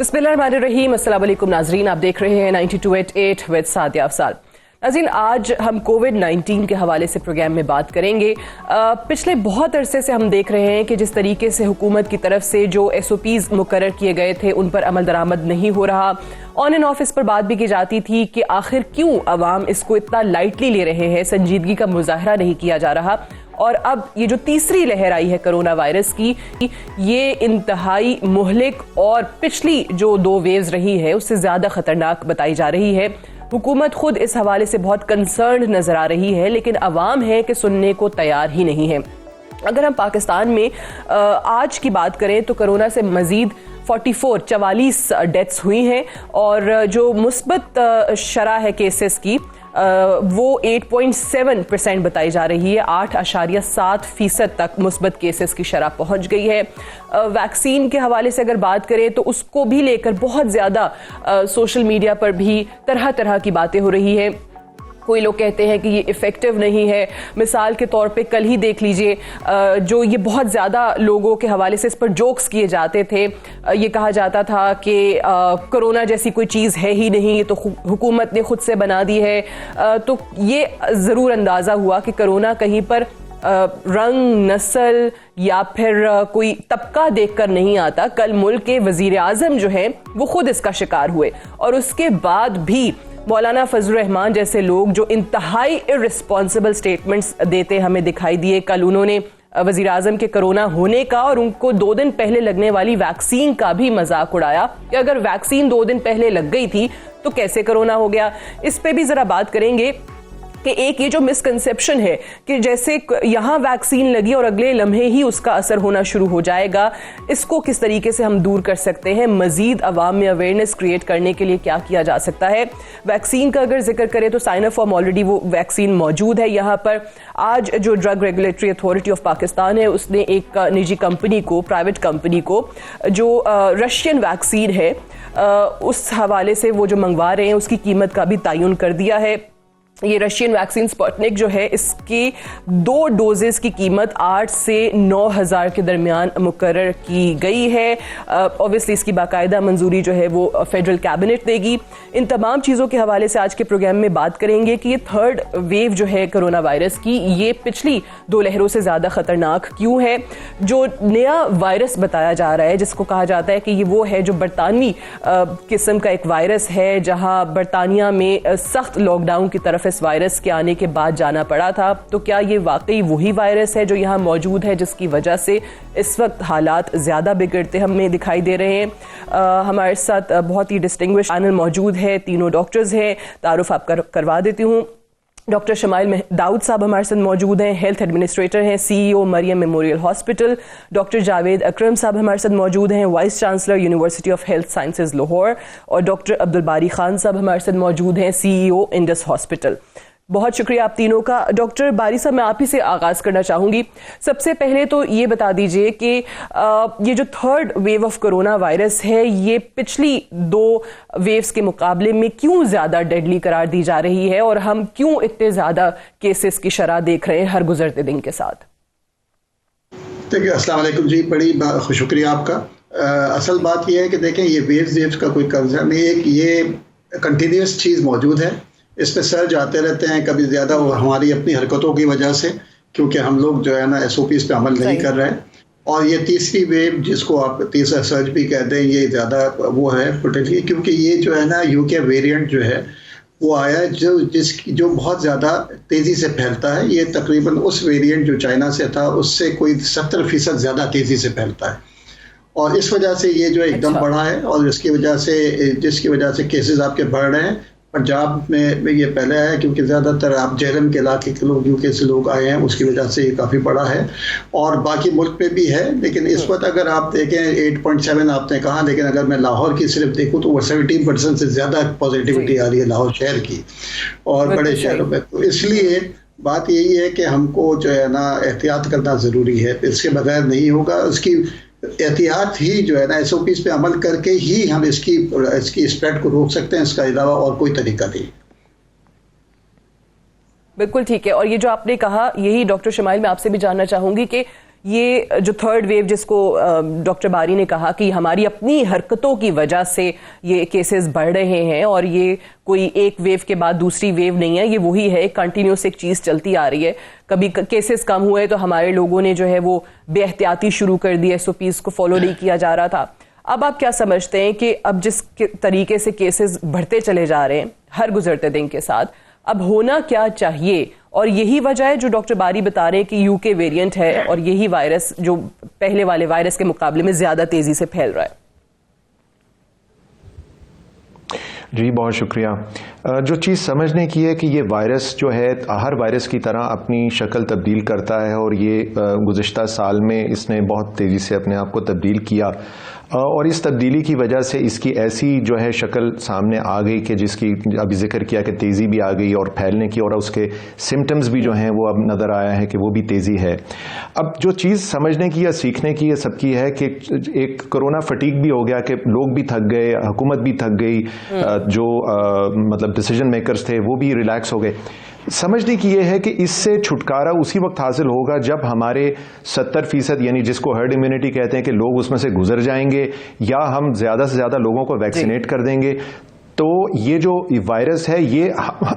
बिस्मिल्लाहिर्रहमानिर्रहीम। अस्सलाम वालेकुम नाजरीन, आप देख रहे हैं 92.8 विद सादिया अफसाल। नाज़रीन, आज हम कोविड-19 के हवाले से प्रोग्राम में बात करेंगे। पिछले बहुत अरसे से हम देख रहे हैं कि जिस तरीके से हुकूमत की तरफ से जो SOPs मुकर्रर किए गए थे उन पर अमल दरामद नहीं हो रहा। ऑन एंड ऑफ इस पर बात भी की जाती थी कि आखिर क्यों अवाम इसको इतना लाइटली ले रहे हैं, संजीदगी का मुजाहरा नहीं किया जा रहा। और अब ये जो तीसरी लहर आई है कोरोना वायरस की, ये इंतहाई मुहलिक और पिछली जो 2 वेव्स रही है उससे ज़्यादा ख़तरनाक बताई जा रही है। हुकूमत खुद इस हवाले से बहुत कंसर्न नज़र आ रही है, लेकिन अवाम है कि सुनने को तैयार ही नहीं है। अगर हम पाकिस्तान में आज की बात करें तो कोरोना से मज़ीद 44 डेथ्स हुई हैं और जो मुस्बत शरह है केसेस की वो 8.7% बताई जा रही है। 8.7% तक मुस्बत केसेस की शरह पहुंच गई है। वैक्सीन के हवाले से अगर बात करें तो उसको भी लेकर बहुत ज़्यादा सोशल मीडिया पर भी तरह तरह की बातें हो रही है। कोई लोग कहते हैं कि ये इफ़ेक्टिव नहीं है। मिसाल के तौर पे कल ही देख लीजिए, जो ये बहुत ज़्यादा लोगों के हवाले से इस पर जोक्स किए जाते थे। ये कहा जाता था कि कोरोना जैसी कोई चीज़ है ही नहीं, ये तो हुकूमत ने खुद से बना दी है। तो ये ज़रूर अंदाज़ा हुआ कि कोरोना कहीं पर रंग, नस्ल या फिर कोई तबका देखकर नहीं आता। कल मुल्क के वज़ीर आज़म जो हैं वो खुद इसका शिकार हुए और उसके बाद भी मौलाना फजलुर रहमान जैसे लोग जो इंतहाई इर्रिस्पॉन्सिबल स्टेटमेंट्स देते हमें दिखाई दिए। कल उन्होंने वज़ीर आज़म के कोरोना होने का और उनको 2 दिन पहले लगने वाली वैक्सीन का भी मजाक उड़ाया कि अगर वैक्सीन 2 दिन पहले लग गई थी तो कैसे कोरोना हो गया। इस पे भी ज़रा बात करेंगे कि एक ये जो मिसकंसेप्शन है कि जैसे यहाँ वैक्सीन लगी और अगले लम्हे ही उसका असर होना शुरू हो जाएगा, इसको किस तरीके से हम दूर कर सकते हैं। मजीद अवाम में अवेयरनेस क्रिएट करने के लिए क्या किया जा सकता है। वैक्सीन का अगर जिक्र करें तो साइनोफार्म ऑलरेडी वो वैक्सीन मौजूद है यहाँ पर। आज जो drug regulatory authority of Pakistan है उसने एक निजी कंपनी को, प्राइवेट कंपनी को, जो रशियन वैक्सीन है उस हवाले से वो जो मंगवा रहे हैं उसकी कीमत का भी तयन कर दिया है। ये रशियन वैक्सीन स्पुतनिक जो है इसकी 2 डोजेस की कीमत 8 से 9,000 के दरमियान मुकर्रर की गई है। ऑब्वियसली इसकी बाकायदा मंजूरी जो है वो फेडरल कैबिनेट देगी। इन तमाम चीज़ों के हवाले से आज के प्रोग्राम में बात करेंगे कि ये 3rd वेव जो है कोरोना वायरस की, ये पिछली 2 लहरों से ज़्यादा ख़तरनाक क्यों है। जो नया वायरस बताया जा रहा है जिसको कहा जाता है कि ये वो है जो बरतानवी किस्म का एक वायरस है, जहाँ बरतानिया में सख्त लॉकडाउन की तरफ इस वायरस के आने के बाद जाना पड़ा था। तो क्या ये वाकई वही वायरस है जो यहाँ मौजूद है जिसकी वजह से इस वक्त हालात ज़्यादा बिगड़ते हमें दिखाई दे रहे हैं। हमारे साथ बहुत ही डिस्टिंग्विश पैनल मौजूद है, तीनों डॉक्टर्स हैं। तारुफ आप करवा देती हूँ। डॉक्टर शमाइल दाऊद साहब हमारे साथ मौजूद हैं, हेल्थ एडमिनिस्ट्रेटर हैं, CEO Mariam memorial hospital. Doctor Javed Akram साहब हमारे साथ मौजूद हैं, vice chancellor university of health sciences Lahore. और डॉक्टर अब्दुल बारी खान साहब हमारे साथ मौजूद हैं, CEO इंडस हॉस्पिटल। बहुत शुक्रिया आप तीनों का। डॉक्टर बारी साहब, मैं आप ही से आगाज़ करना चाहूँगी। सबसे पहले तो ये बता दीजिए कि ये जो 3rd wave of corona virus है ये पिछली 2 वेव्स के मुकाबले में क्यों ज़्यादा डेडली करार दी जा रही है और हम क्यों इतने ज़्यादा केसेस की शरह देख रहे हैं हर गुजरते दिन के साथ। देखिए, अस्सलाम वालेकुम जी, बड़ी शुक्रिया आपका। असल बात यह है कि देखें, ये वेव्स का कोई कब्जा नहीं, एक ये कंटिन्यूस चीज़ मौजूद है। इस पे सर्ज आते रहते हैं, कभी ज़्यादा हमारी अपनी हरकतों की वजह से, क्योंकि हम लोग जो है ना SOPs पे अमल नहीं कर रहे हैं। और ये तीसरी वेव जिसको आप तीसरा सर्ज भी कहते हैं, ये ज़्यादा वो है पोटेंशियल, क्योंकि ये जो है ना UK वेरिएंट जो है वो आया जो बहुत ज़्यादा तेज़ी से फैलता है। ये तकरीबन उस वेरिएंट जो चाइना से था उससे कोई 70% ज़्यादा तेज़ी से फैलता है। और इस वजह से ये जो एकदम बढ़ा है और जिसकी वजह से केसेस आपके बढ़ रहे हैं। पंजाब में ये पहले आया क्योंकि ज़्यादातर आप जहलम के इलाके के लोग, UK से लोग आए हैं, उसकी वजह से ये काफ़ी बड़ा है। और बाकी मुल्क में भी है, लेकिन इस वक्त अगर आप देखें 8.7 आपने कहा, लेकिन अगर मैं लाहौर की सिर्फ देखूँ तो वो 17% से ज़्यादा पॉजिटिविटी आ रही है लाहौर शहर की और बड़े शहरों में। तो इसलिए बात यही है कि हमको जो है ना एहतियात करना ज़रूरी है, इसके बगैर नहीं होगा। उसकी एहतियात ही जो है ना SOPs पे अमल करके ही हम इसकी स्प्रेड को रोक सकते हैं, इसका अलावा और कोई तरीका नहीं। बिल्कुल ठीक है। और ये जो आपने कहा, यही डॉक्टर शमाइल मैं आपसे भी जानना चाहूंगी कि ये जो थर्ड वेव जिसको डॉक्टर बारी ने कहा कि हमारी अपनी हरकतों की वजह से ये केसेस बढ़ रहे हैं और ये कोई एक वेव के बाद दूसरी वेव नहीं है, ये वही है, कंटिन्यूस एक चीज चलती आ रही है। कभी केसेस कम हुए तो हमारे लोगों ने जो है वो बेहतियाती शुरू कर दी, SOPs को फॉलो नहीं किया जा रहा था। अब आप क्या समझते हैं कि अब जिस तरीके से केसेस बढ़ते चले जा रहे हैं हर गुजरते दिन के साथ, अब होना क्या चाहिए? और यही वजह है जो डॉक्टर बारी बता रहे हैं कि यूके वेरिएंट है और यही वायरस जो पहले वाले वायरस के मुकाबले में ज्यादा तेजी से फैल रहा है। जी बहुत शुक्रिया। जो चीज़ समझने की है कि ये वायरस जो है हर वायरस की तरह अपनी शक्ल तब्दील करता है और ये गुज़िश्ता साल में इसने बहुत तेज़ी से अपने आप को तब्दील किया और इस तब्दीली की वजह से इसकी ऐसी जो है शक्ल सामने आ गई कि जिसकी अभी जिक्र किया कि तेज़ी भी आ गई और फैलने की, और उसके सिम्टम्स भी जो हैं वो अब नज़र आया है कि वो भी तेज़ी है। अब जो चीज़ समझने की या सीखने की ये सबकी है कि एक कोरोना फटीक भी हो गया कि लोग भी थक गए, हुकूमत भी थक गई, जो मतलब डिसीजन मेकर्स थे वो भी रिलैक्स हो गए। समझने की ये है कि इससे छुटकारा उसी वक्त हासिल होगा जब हमारे 70% यानी जिसको हर्ड इम्यूनिटी कहते हैं कि लोग उसमें से गुजर जाएंगे या हम ज़्यादा से ज़्यादा लोगों को वैक्सीनेट कर देंगे। तो ये जो वायरस है ये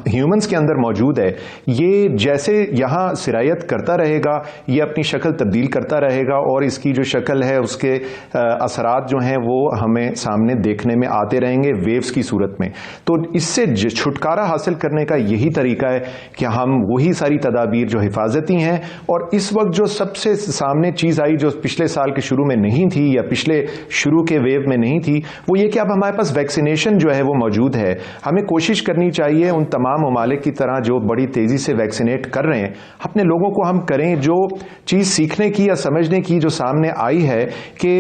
ह्यूमंस के अंदर मौजूद है, ये जैसे यहाँ सिरायत करता रहेगा ये अपनी शक्ल तब्दील करता रहेगा और इसकी जो शक्ल है उसके असरात जो हैं वो हमें सामने देखने में आते रहेंगे वेव्स की सूरत में। तो इससे छुटकारा हासिल करने का यही तरीका है कि हम वही सारी तदाबीर जो हिफाजती हैं, और इस वक्त जो सबसे सामने चीज़ आई जो पिछले साल के शुरू में नहीं थी या पिछले शुरू के वेव में नहीं थी, वो ये कि अब हमारे पास वैक्सीनेशन जो है वो मौजूद है। हमें कोशिश करनी चाहिए उन तमाम ममालिक की तरह जो बड़ी तेजी से वैक्सीनेट कर रहे हैं, अपने लोगों को हम करें। जो चीज सीखने की या समझने की जो सामने आई है कि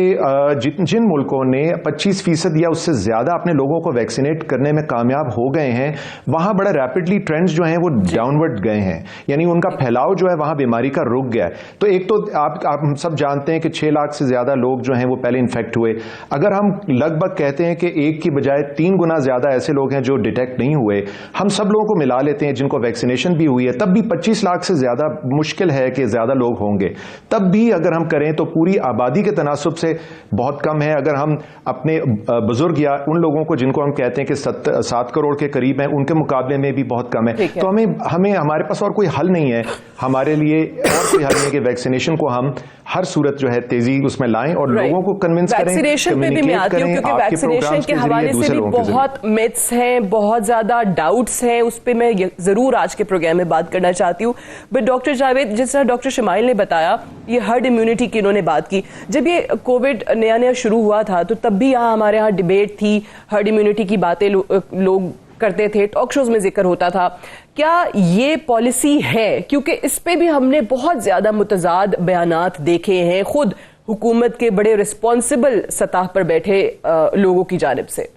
जिन मुल्कों ने 25% या उससे ज्यादा अपने लोगों को वैक्सीनेट करने में कामयाब हो गए हैं, वहां बड़ा रैपिडली ट्रेंड्स जो हैं वो डाउनवर्ड गए हैं, यानी उनका फैलाव जो है वहां बीमारी का रुक गया है। तो एक तो आप हम सब जानते हैं कि 6 लाख से ज्यादा लोग जो हैं वो पहले इन्फेक्ट हुए। अगर हम लगभग कहते हैं कि 1 की बजाय 3 गुना ज्यादा ऐसे लोग हैं जो डिटेक्ट नहीं हुए, हम सब लोगों को मिला लेते हैं जिनको वैक्सीनेशन भी हुई है, तब भी 25 लाख से ज्यादा मुश्किल है कि ज्यादा लोग होंगे। तब भी अगर हम करें तो पूरी आबादी के तनासुब से बहुत कम है। अगर हम अपने बुजुर्ग या उन लोगों को जिनको हम कहते हैं कि 7 करोड़ के करीब हैं, उनके मुकाबले में भी बहुत कम है। तो हमें हमारे पास और कोई हल नहीं है, हमारे लिए और कोई हल नहीं है कि वैक्सीनेशन को हम हर सूरत जो है तेजी उसमें लाएं और लोगों को कन्विंस करें। वैक्सीनेशन पे भी मैं आती हूँ क्योंकि वैक्सीनेशन के हवाले से भी बहुत मिथ्स हैं, बहुत ज्यादा डाउट्स हैं, उस पर मैं जरूर आज के प्रोग्राम में बात करना चाहती हूँ। बट डॉक्टर जावेद, जिस तरह डॉक्टर शमाइल ने बताया, ये हर्ड इम्यूनिटी की इन्होंने बात की। जब ये कोविड नया नया शुरू हुआ था तो तब भी यहाँ हमारे यहाँ डिबेट थी, हर्ड इम्यूनिटी की बातें लोग करते थे, टॉक शोज में जिक्र होता था। क्या ये पॉलिसी है? क्योंकि इस पे भी हमने बहुत ज्यादा मुतजाद बयानात देखे हैं खुद हुकूमत के बड़े रिस्पॉन्सिबल सतह पर बैठे लोगों की जानिब से।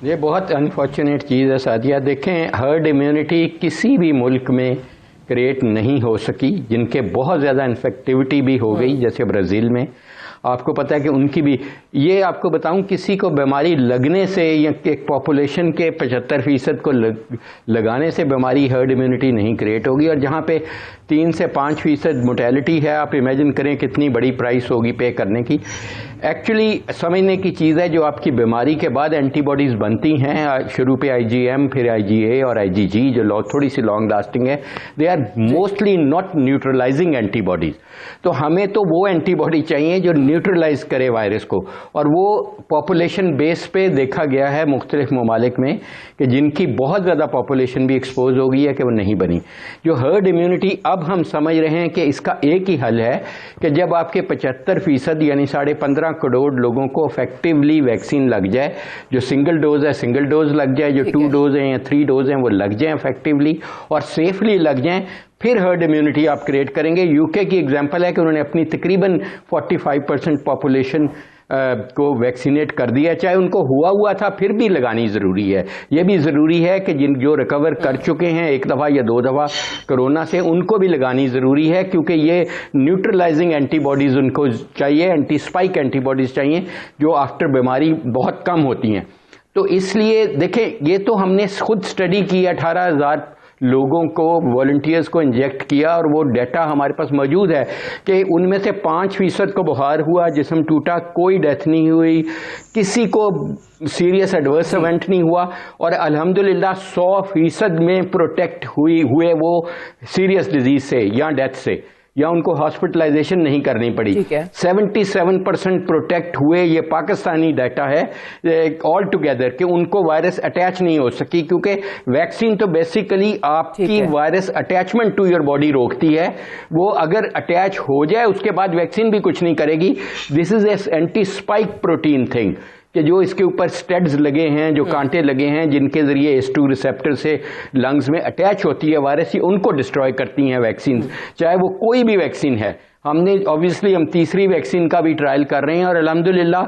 ये बहुत अनफॉर्चुनेट चीज़ है सादिया। देखें, हर्ड इम्यूनिटी किसी भी मुल्क में क्रिएट नहीं हो सकी जिनके बहुत ज़्यादा इन्फेक्टिविटी भी हो गई, जैसे ब्राज़ील में। आपको पता है कि उनकी भी, ये आपको बताऊं, किसी को बीमारी लगने से या एक पॉपुलेशन के 75% को लगाने से बीमारी हर्ड इम्यूनिटी नहीं क्रिएट होगी। और जहाँ पे 3 से 5% मोर्टेलिटी है, आप इमेजिन करें कितनी बड़ी प्राइस होगी पे करने की। एक्चुअली समझने की चीज़ है, जो आपकी बीमारी के बाद एंटीबॉडीज़ बनती हैं, शुरू पे IgM, फिर IgA और IgG, जो थोड़ी सी लॉन्ग लास्टिंग है, they are mostly not neutralizing antibodies. तो हमें तो वो एंटीबॉडी चाहिए जो न्यूट्रलाइज करे वायरस को, और वो पॉपुलेशन बेस पे देखा गया है मुख्तलिफ ममालिक में कि जिनकी बहुत ज़्यादा पॉपुलेशन भी एक्सपोज हो गई है कि वो नहीं बनी। जो हर्ड इम्यूनिटी अब हम समझ रहे हैं कि इसका एक ही हल है कि जब आपके 75% यानी 15.5 करोड़ लोगों को इफेक्टिवली वैक्सीन लग जाए, जो सिंगल डोज है सिंगल डोज लग जाए, जो 2 डोज हैं या 3 डोज हैं वो लग जाएं इफेक्टिवली और सेफली लग जाएं, फिर हर्ड इम्यूनिटी आप क्रिएट करेंगे। यूके की एग्जांपल है कि उन्होंने अपनी तकरीबन 45% पॉपुलेशन को वैक्सीनेट कर दिया। चाहे उनको हुआ था फिर भी लगानी ज़रूरी है। यह भी ज़रूरी है कि जो रिकवर कर चुके हैं 1 दफ़ा या 2 दफ़ा कोरोना से, उनको भी लगानी ज़रूरी है, क्योंकि ये न्यूट्रलाइजिंग एंटीबॉडीज़ उनको चाहिए, एंटी स्पाइक एंटीबॉडीज़ चाहिए, जो आफ्टर बीमारी बहुत कम होती हैं। तो इसलिए देखें, ये तो हमने खुद स्टडी की, 18,000 लोगों को, वॉलंटियर्स को इंजेक्ट किया, और वो डाटा हमारे पास मौजूद है कि उनमें से 5% को बुखार हुआ, जिस्म टूटा, कोई डेथ नहीं हुई, किसी को सीरियस एडवर्स इवेंट नहीं हुआ, और अल्हम्दुलिल्लाह 100% में प्रोटेक्ट हुए वो सीरियस डिजीज से या डेथ से, या उनको हॉस्पिटलाइजेशन नहीं करनी पड़ी। 77% प्रोटेक्ट हुए। ये पाकिस्तानी डाटा है ऑल टुगेदर कि उनको वायरस अटैच नहीं हो सकी, क्योंकि वैक्सीन तो बेसिकली आपकी virus attachment to your body रोकती है। वो अगर अटैच हो जाए उसके बाद वैक्सीन भी कुछ नहीं करेगी। This is a anti spike protein thing कि जो इसके ऊपर स्टेड्स लगे हैं, जो कांटे लगे हैं, जिनके जरिए H2 रिसेप्टर से लंग्स में अटैच होती है वायरस, ही उनको डिस्ट्रॉय करती हैं वैक्सीन, चाहे वो कोई भी वैक्सीन है। हमने ऑब्वियसली हम तीसरी वैक्सीन का भी ट्रायल कर रहे हैं और अल्हम्दुलिल्लाह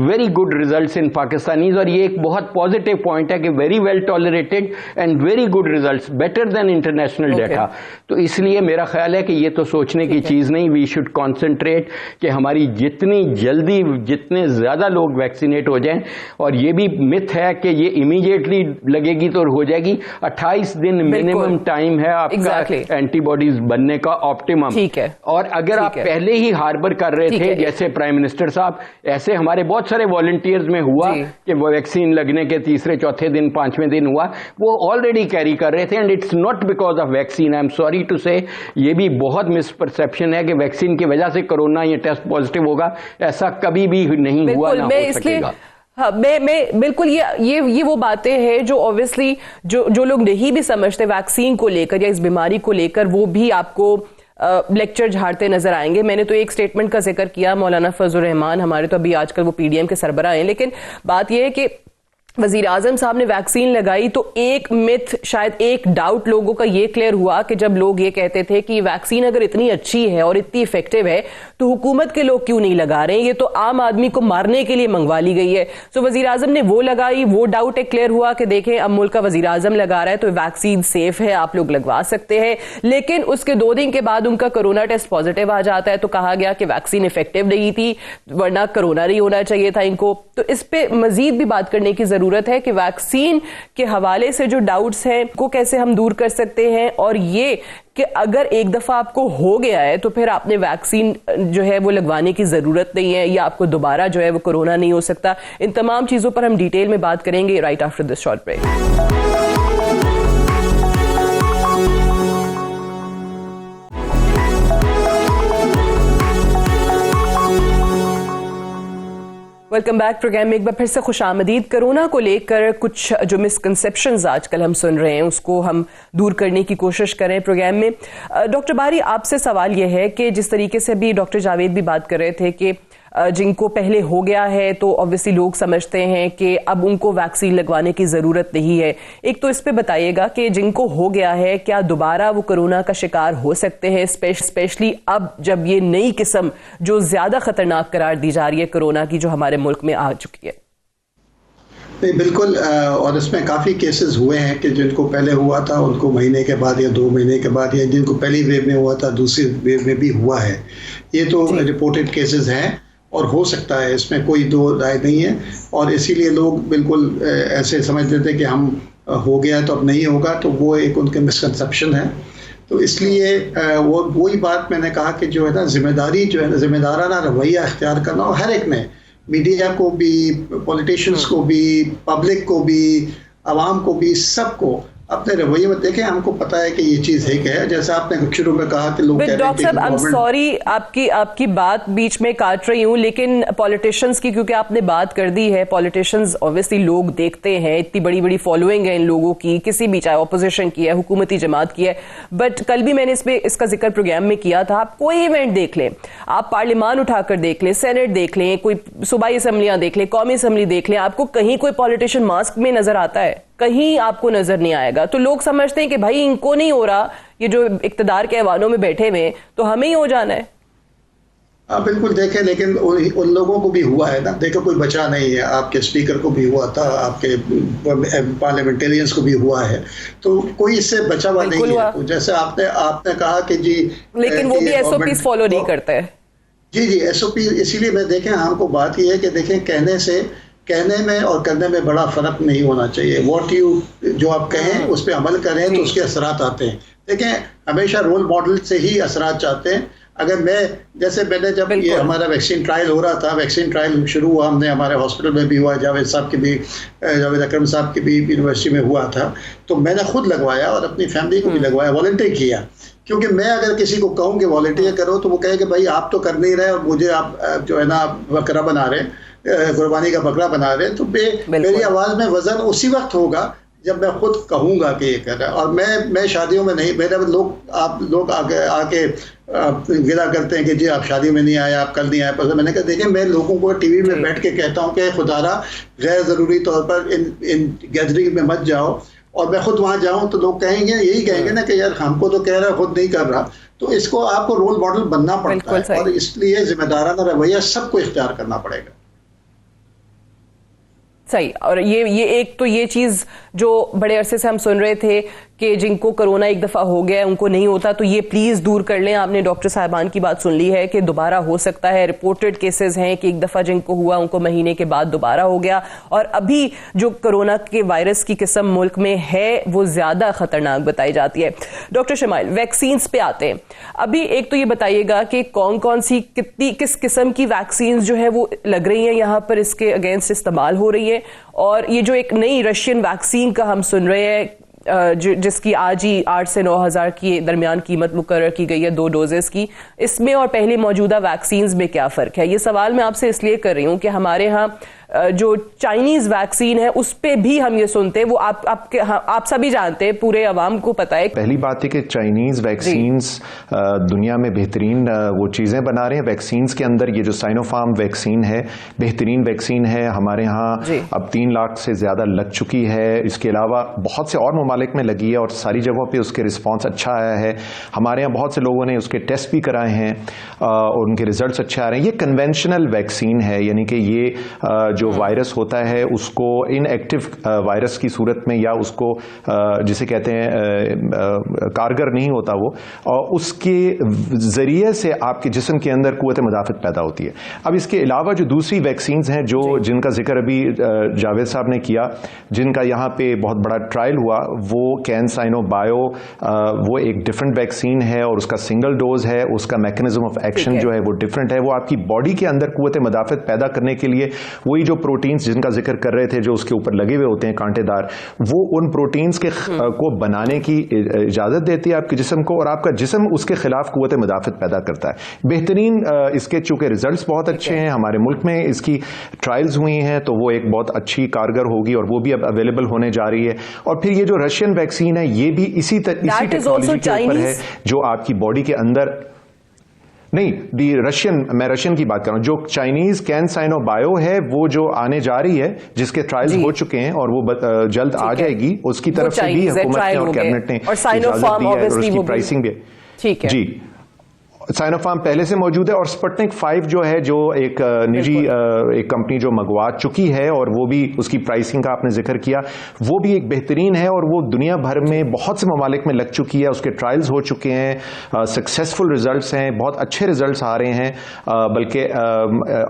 very good results in Pakistanis, और ये एक बहुत पॉजिटिव पॉइंट है कि very well tolerated and very good results, better than international data. तो इसलिए मेरा ख्याल है कि ये तो सोचने की चीज़ नहीं, वी शुड कॉन्सेंट्रेट कि हमारी जितनी जल्दी, जितने ज़्यादा लोग वैक्सीनेट हो जाएं, और ये भी मिथ है कि ये इमीडिएटली लगेगी तो हो जाएगी। 28 दिन मिनिमम टाइम है आपका एंटीबॉडीज बनने का ऑप्टिमम। और अगर आप पहले ही हार्बर कर रहे थे, जैसे प्राइम मिनिस्टर साहब, ऐसे हमारे बहुत सारे वॉलंटियर्स में हुआ कि वो वैक्सीन लगने के तीसरे, चौथे दिन, 5वें दिन हुआ, वो ऑलरेडी कैरी कर रहे थे, and it's not because of vaccine. I am sorry to say, ये भी बहुत मिसपरसेप्शन है कि वैक्सीन की वजह से कोरोना ये टेस्ट पॉजिटिव होगा, ऐसा कभी भी नहीं हुआ, ना हो सकेगा। हाँ, मैं बिल्कुल ये वो बातें हैं जो ऑब्वियसली जो लोग नहीं भी समझते वैक्सीन को लेकर या इस बीमारी को लेकर, वो भी आपको लेक्चर झाड़ते नजर आएंगे। मैंने तो एक स्टेटमेंट का जिक्र किया, मौलाना फजल रहमान हमारे तो अभी आजकल वो पीडीएम के सरबराह हैं, लेकिन बात यह है कि वजीर आजम साहब ने वैक्सीन लगाई तो एक मिथ, शायद एक डाउट लोगों का ये क्लियर हुआ कि जब लोग ये कहते थे कि वैक्सीन अगर इतनी अच्छी है और इतनी इफेक्टिव है तो हुकूमत के लोग क्यों नहीं लगा रहे हैं, ये तो आम आदमी को मारने के लिए मंगवा ली गई है। तो वजीर आजम ने वो लगाई, वो डाउट एक क्लियर हुआ कि देखें अब मुल्क का वजीर आजम लगा रहा है तो वैक्सीन सेफ है, आप लोग लगवा सकते हैं। लेकिन उसके 2 दिन के बाद उनका कोरोना टेस्ट पॉजिटिव आ जाता है तो कहा गया कि वैक्सीन इफेक्टिव नहीं थी, वरना कोरोना नहीं होना चाहिए था इनको। तो इस पे मजीद भी बात करने की जरूरत है कि वैक्सीन के हवाले से जो डाउट्स हैं को कैसे हम दूर कर सकते हैं, और ये कि अगर एक दफा आपको हो गया है तो फिर आपने वैक्सीन जो है वो लगवाने की जरूरत नहीं है, या आपको दोबारा जो है वो कोरोना नहीं हो सकता। इन तमाम चीजों पर हम डिटेल में बात करेंगे right after this short break. Welcome back. Program में एक बार फिर से खुशामदीद। कोरोना को लेकर कुछ जो मिसकंसेप्शंस आजकल हम सुन रहे हैं उसको हम दूर करने की कोशिश करें प्रोग्राम में। डॉक्टर बारी, आपसे सवाल यह है कि जिस तरीके से भी डॉक्टर जावेद भी बात कर रहे थे कि जिनको पहले हो गया है तो ऑब्वियसली लोग समझते हैं कि अब उनको वैक्सीन लगवाने की ज़रूरत नहीं है। एक तो इस पे बताइएगा कि जिनको हो गया है क्या दोबारा वो कोरोना का शिकार हो सकते हैं, स्पेशली अब जब ये नई किस्म जो ज़्यादा खतरनाक करार दी जा रही है कोरोना की, जो हमारे मुल्क में आ चुकी है? नहीं, बिल्कुल। और इसमें काफ़ी केसेस हुए हैं कि जिनको पहले हुआ था उनको महीने के बाद या 2 महीने के बाद, या जिनको पहली वेव में हुआ था दूसरी वेव में भी हुआ है। ये तो रिपोर्टेड केसेस हैं और हो सकता है, इसमें कोई दो राय नहीं है। और इसीलिए लोग बिल्कुल ऐसे समझते थे कि हम हो गया तो अब नहीं होगा, तो वो एक उनके मिसकंसेप्शन है। तो इसलिए वो वही बात मैंने कहा कि जो है ना जिम्मेदारी, जो है ना जिम्मेदाराना रवैया अख्तियार करना, और हर एक ने, मीडिया को भी, पॉलिटिशियंस को भी, पब्लिक को भी, आवाम को भी, सबको अपने रवैये में देखें। हमको पता है कि ये चीज़ है, जैसे आपने शुरू में कहा कि लोग डॉक्टर साहब, आई एम सॉरी आपकी बात बीच में काट रही हूँ, लेकिन पॉलिटिशियंस की क्योंकि आपने बात कर दी है, पॉलिटिशियंस ऑब्वियसली लोग देखते हैं, इतनी बड़ी बड़ी फॉलोइंग है इन लोगों की, किसी भी, चाहे ऑपोजिशन की है, हुकूमती जमात की है। बट कल भी मैंने इसका जिक्र प्रोग्राम में किया था, आप कोई इवेंट देख लें, आप पार्लियामान उठाकर देख लें, सेनेट देख लें, कोई सूबाई असम्बलियां देख लें, कौमी असम्बली देख लें, आपको कहीं कोई पॉलिटिशियन मास्क में नजर आता है? कहीं आपको नजर नहीं आएगा। तो लोग समझते हैं कि भाई इनको नहीं हो रहा, ये जो इक्तदार के ऐवानों में बैठे हुए तो हमें ही हो जाना है। आप बिल्कुल देखें, लेकिन उन लोगों को भी हुआ है ना, देखो कोई बचा नहीं है। आपके स्पीकर को भी हुआ था, आपके पार्लियामेंटेरियंस को भी हुआ है, तो कोई इससे बचा हुआ नहीं है। तो जैसे आपने कहा कि जी, लेकिन वो भी एसओपी फॉलो नहीं करता है। जी, एसओपी। इसीलिए मैं देखें, हमको बात यह है कि देखें, कहने से कहने में और करने में बड़ा फ़र्क नहीं होना चाहिए। व्हाट यू जो आप कहें उस पर अमल करें तो उसके असरात आते हैं। देखें, हमेशा रोल मॉडल से ही असरात चाहते हैं। अगर मैंने जब ये हमारा वैक्सीन ट्रायल हो रहा था, वैक्सीन ट्रायल शुरू हुआ, हमने हमारे हॉस्पिटल में भी हुआ, जावेद अकरम साहब की भी यूनिवर्सिटी में हुआ था, तो मैंने खुद लगवाया और अपनी फैमिली को भी लगवाया, वॉलंटियर किया। क्योंकि मैं अगर किसी को कहूँ कि वॉलंटियर करो तो वो कहे कि भाई आप तो कर नहीं रहे और मुझे आप जो है ना बकरा बना रहे, कुर्बानी का बकरा बना रहे, तो मेरी आवाज़ में वजन उसी वक्त होगा जब मैं खुद कहूँगा कि ये कर रहा है। और मैं शादियों में नहीं, मेरे लोग आके गिला करते हैं कि जी आप शादी में नहीं आए, आप कल नहीं आए। पर मैंने कहा देखिए, मैं लोगों को टीवी में बैठ के कहता हूँ कि खुदारा गैर ज़रूरी तौर पर इन गैदरिंग में मत जाओ, और मैं खुद वहाँ जाऊँ तो लोग यही कहेंगे ना कि यार हमको तो कह रहा है, खुद नहीं कर रहा। तो इसको आपको रोल मॉडल बनना पड़ता है, और इसलिए जिम्मेदाराना रवैया सबको इख्तियार करना पड़ेगा। सही। और ये एक तो ये चीज जो बड़े अरसे से हम सुन रहे थे कि जिनको कोरोना एक दफा हो गया उनको नहीं होता, तो ये प्लीज दूर कर लें। आपने डॉक्टर साहिबान की बात सुन ली है कि दोबारा हो सकता है। रिपोर्टेड केसेस हैं कि एक दफा जिनको हुआ उनको महीने के बाद दोबारा हो गया, और अभी जो कोरोना के वायरस की किस्म मुल्क में है वो ज्यादा खतरनाक बताई जाती है। डॉक्टर शमाइल, वैक्सीन पे आते हैं। अभी एक तो ये बताइएगा कि कौन कौन सी किस किस्म की वैक्सीन जो है वो लग रही है यहाँ पर, इसके अगेंस्ट इस्तेमाल हो रही है, और ये जो एक नई रशियन वैक्सीन का हम सुन रहे हैं जिसकी आज ही 8 से 9 हज़ार के दरमियान कीमत मुकर्रर की गई है 2 डोजेस की, इसमें और पहले मौजूदा वैक्सीन में क्या फ़र्क है? ये सवाल मैं आपसे इसलिए कर रही हूँ कि हमारे यहाँ जो चाइनीज़ वैक्सीन है उस पर भी हम ये सुनते हैं, वो आप सभी जानते हैं, पूरे अवाम को पता है। पहली बात है कि चाइनीज़ वैक्सीन्स दुनिया में बेहतरीन वो चीज़ें बना रहे हैं। वैक्सीन्स के अंदर ये जो साइनोफार्म वैक्सीन है बेहतरीन वैक्सीन है, हमारे यहाँ अब 3 लाख से ज़्यादा लग चुकी है। इसके अलावा बहुत से और ममालिक में लगी है और सारी जगहों पे उसके रिस्पांस अच्छा आया है। हमारे यहाँ बहुत से लोगों ने उसके टेस्ट भी कराए हैं और उनके रिजल्ट्स अच्छे आ रहे हैं। ये कन्वेंशनल वैक्सीन है, यानी कि ये जो वायरस होता है उसको इनएक्टिव वायरस की सूरत में, या उसको जिसे कहते हैं कारगर नहीं होता वो, और उसके ज़रिए से आपके जिस्म के अंदर कुव्वत मुदाफ़त पैदा होती है। अब इसके अलावा जो दूसरी वैक्सीन्स हैं जिनका जिक्र अभी जावेद साहब ने किया, जिनका यहाँ पे बहुत बड़ा ट्रायल हुआ, वो कैनसाइनो बायो, वो एक डिफरेंट वैक्सीन है और उसका सिंगल डोज है, उसका मैकेनिज्म ऑफ एक्शन जो है वो डिफरेंट है। वो आपकी बॉडी के अंदर कुव्वत मुदाफ़त पैदा करने के लिए वही जो प्रोटीन्स जिनका जिक्र कर रहे थे जो उसके ऊपर लगे हुए होते हैं कांटेदार, वो उन प्रोटीन्स के को बनाने की इजाज़त देती है आपके जिस्म को, और आपका जिस्म उसके खिलाफ कुव्वत मुदाफ़त पैदा करता है। बेहतरीन इसके चूँकि रिजल्ट्स बहुत अच्छे हैं, हमारे मुल्क में इसकी ट्रायल्स हुई हैं, तो वो एक बहुत अच्छी कारगर होगी और वो भी अब अवेलेबल होने जा रही है। और फिर ये जो रशियन वैक्सीन है ये भी इसी टेक्नोलॉजी के ऊपर है, जो आपकी बॉडी के अंदर नहीं, मैं रशियन की बात कर रहा हूं। जो चाइनीज कैनसाइनो बायो है वो जो आने जा रही है, जिसके ट्रायल्स हो चुके हैं और वो जल्द आ जाएगी, उसकी तरफ से भी हुकूमत ने और कैबिनेट ने इजाजत दी है और उसकी प्राइसिंग भी ठीक है जी। साइनोफार्म पहले से मौजूद है और स्पुतनिक 5 जो है, जो एक निजी एक कंपनी जो मंगवा चुकी है, और वो भी उसकी प्राइसिंग का आपने जिक्र किया, वो भी एक बेहतरीन है और वो दुनिया भर में बहुत से ममालिक में लग चुकी है। उसके ट्रायल्स हो चुके हैं, सक्सेसफुल रिजल्ट्स हैं, बहुत अच्छे रिजल्ट्स आ रहे हैं। बल्कि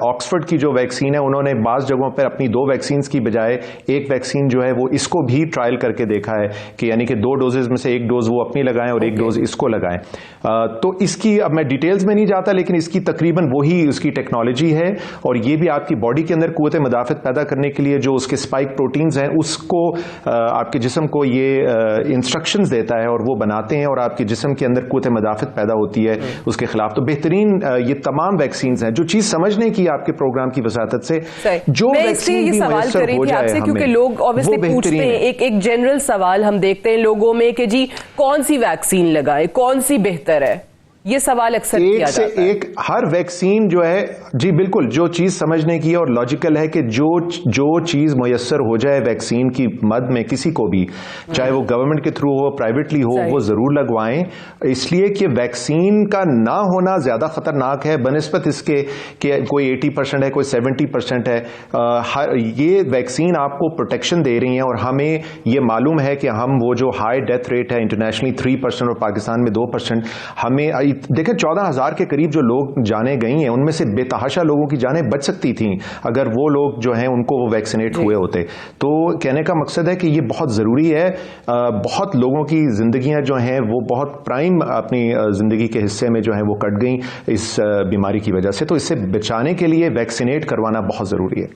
ऑक्सफोर्ड की जो वैक्सीन है, उन्होंने बाज़ जगहों पर अपनी 2 वैक्सीन की बजाय एक वैक्सीन जो है वो इसको भी ट्रायल करके देखा है कि यानी कि 2 डोजेज में से 1 डोज वो अपनी लगाएं और 1 डोज इसको लगाएं। तो इसकी अब डिटेल्स में नहीं जाता, लेकिन इसकी तकरीबन वही उसकी टेक्नोलॉजी है, और ये भी आपकी बॉडी के अंदर कुव्वत मुदाफ़त पैदा करने के लिए जो उसके स्पाइक प्रोटीन्स हैं उसको आपके जिस्म को ये इंस्ट्रक्शंस देता है और वो बनाते हैं और आपके जिस्म के अंदर कुव्वत मुदाफ़त पैदा होती है उसके खिलाफ। तो बेहतरीन ये तमाम वैक्सीन हैं। जो चीज़ समझने की आपके प्रोग्राम की वसातत से, जो वैक्सीन भी मुयस्सर हो जाए हमें, क्योंकि लोग ऑब्वियसली पूछते हैं, एक जनरल सवाल हम देखते हैं लोगों में कि जी कौन सी वैक्सीन लगाएं, कौन सी बेहतर है, ये सवाल अक्सर किया जाता है। एक से एक हर वैक्सीन जो है, जी बिल्कुल, जो चीज समझने की और लॉजिकल है कि जो चीज मुयस्सर हो जाए वैक्सीन की मद में किसी को भी, चाहे वो गवर्नमेंट के थ्रू हो, प्राइवेटली हो, वो जरूर लगवाएं, इसलिए कि वैक्सीन का ना होना ज्यादा खतरनाक है बनिस्बत इसके कि कोई 80% है, कोई 70% है। ये वैक्सीन आपको प्रोटेक्शन दे रही है, और हमें ये मालूम है कि हम वो जो हाई डेथ रेट है इंटरनेशनली 3% और पाकिस्तान में 2%, हमें देखें 14,000 के करीब जो लोग जाने गई हैं, उनमें से बेतहाशा लोगों की जानें बच सकती थीं अगर वो लोग जो हैं उनको वो वैक्सीनेट हुए होते। तो कहने का मकसद है कि ये बहुत ज़रूरी है। बहुत लोगों की जिंदगियां जो हैं वो बहुत प्राइम अपनी जिंदगी के हिस्से में जो है वो कट गई इस बीमारी की वजह से। तो इससे बचाने के लिए वैक्सीनेट करवाना बहुत ज़रूरी है।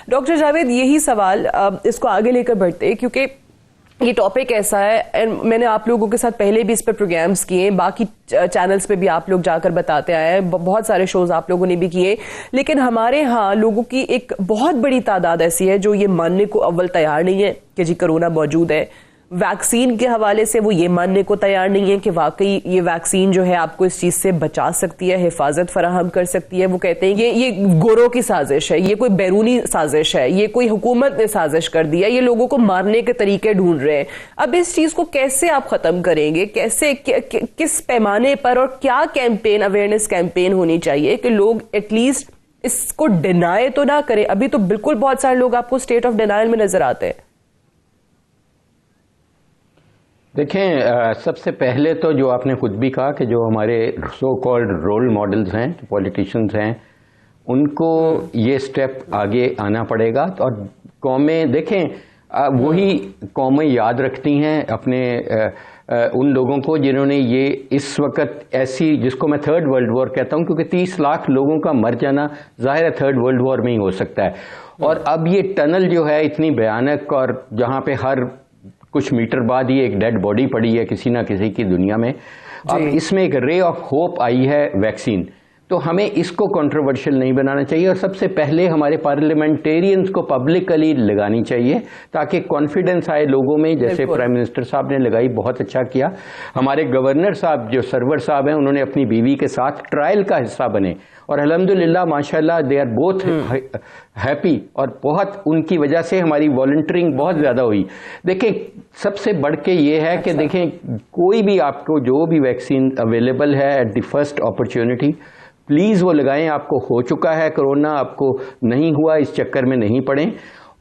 डॉक्टर जावेद, यही सवाल इसको आगे लेकर बढ़ते हैं क्योंकि ये टॉपिक ऐसा है, एंड मैंने आप लोगों के साथ पहले भी इस पर प्रोग्राम्स किए, बाकी चैनल्स पे भी आप लोग जाकर बताते आए हैं, बहुत सारे शोज आप लोगों ने भी किए, लेकिन हमारे यहाँ लोगों की एक बहुत बड़ी तादाद ऐसी है जो ये मानने को अव्वल तैयार नहीं है कि जी कोरोना मौजूद है। वैक्सीन के हवाले से वो ये मानने को तैयार नहीं है कि वाकई ये वैक्सीन जो है आपको इस चीज से बचा सकती है, हिफाजत फराहम कर सकती है। वो कहते हैं ये गोरों की साजिश है, ये कोई बैरूनी साजिश है, ये कोई हुकूमत ने साजिश कर दिया, ये लोगों को मारने के तरीके ढूंढ रहे हैं। अब इस चीज को कैसे आप खत्म करेंगे, कैसे किस पैमाने पर, और क्या कैंपेन, अवेयरनेस कैंपेन होनी चाहिए कि लोग एटलीस्ट इसको डिनाई तो ना करें। अभी तो बिल्कुल बहुत सारे लोग आपको स्टेट ऑफ डिनायल में नजर आते हैं। देखें, सबसे पहले तो जो आपने खुद भी कहा कि जो हमारे सो कॉल्ड रोल मॉडल्स हैं, जो पॉलिटिशियंस हैं, उनको ये स्टेप आगे आना पड़ेगा। और कौमें देखें, वही कौमें याद रखती हैं अपने उन लोगों को जिन्होंने ये इस वक्त ऐसी, जिसको मैं थर्ड वर्ल्ड वॉर कहता हूँ, क्योंकि 30 लाख लोगों का मर जाना जाहिर है थर्ड वर्ल्ड वॉर में ही हो सकता है। और अब ये टनल जो है इतनी भयानक, और जहाँ पे हर कुछ मीटर बाद ही एक डेड बॉडी पड़ी है किसी ना किसी की दुनिया में, अब इसमें एक रे ऑफ होप आई है वैक्सीन। तो हमें इसको कंट्रोवर्शियल नहीं बनाना चाहिए, और सबसे पहले हमारे पार्लियामेंटेरियंस को पब्लिकली लगानी चाहिए ताकि कॉन्फिडेंस आए लोगों में, जैसे प्राइम मिनिस्टर साहब ने लगाई, बहुत अच्छा किया। हमारे गवर्नर साहब जो सरवर साहब हैं, उन्होंने अपनी बीवी के साथ ट्रायल का हिस्सा बने, और अल्हम्दुलिल्लाह माशाल्लाह दे आर बोथ हैप्पी, और बहुत उनकी वजह से हमारी वॉलंटियरिंग बहुत ज़्यादा हुई। देखें, सबसे बढ़ के ये है कि देखें, कोई भी आपको जो भी वैक्सीन अवेलेबल है at the first opportunity, please वो लगाएं। आपको हो चुका है कोरोना, आपको नहीं हुआ, इस चक्कर में नहीं पड़ें,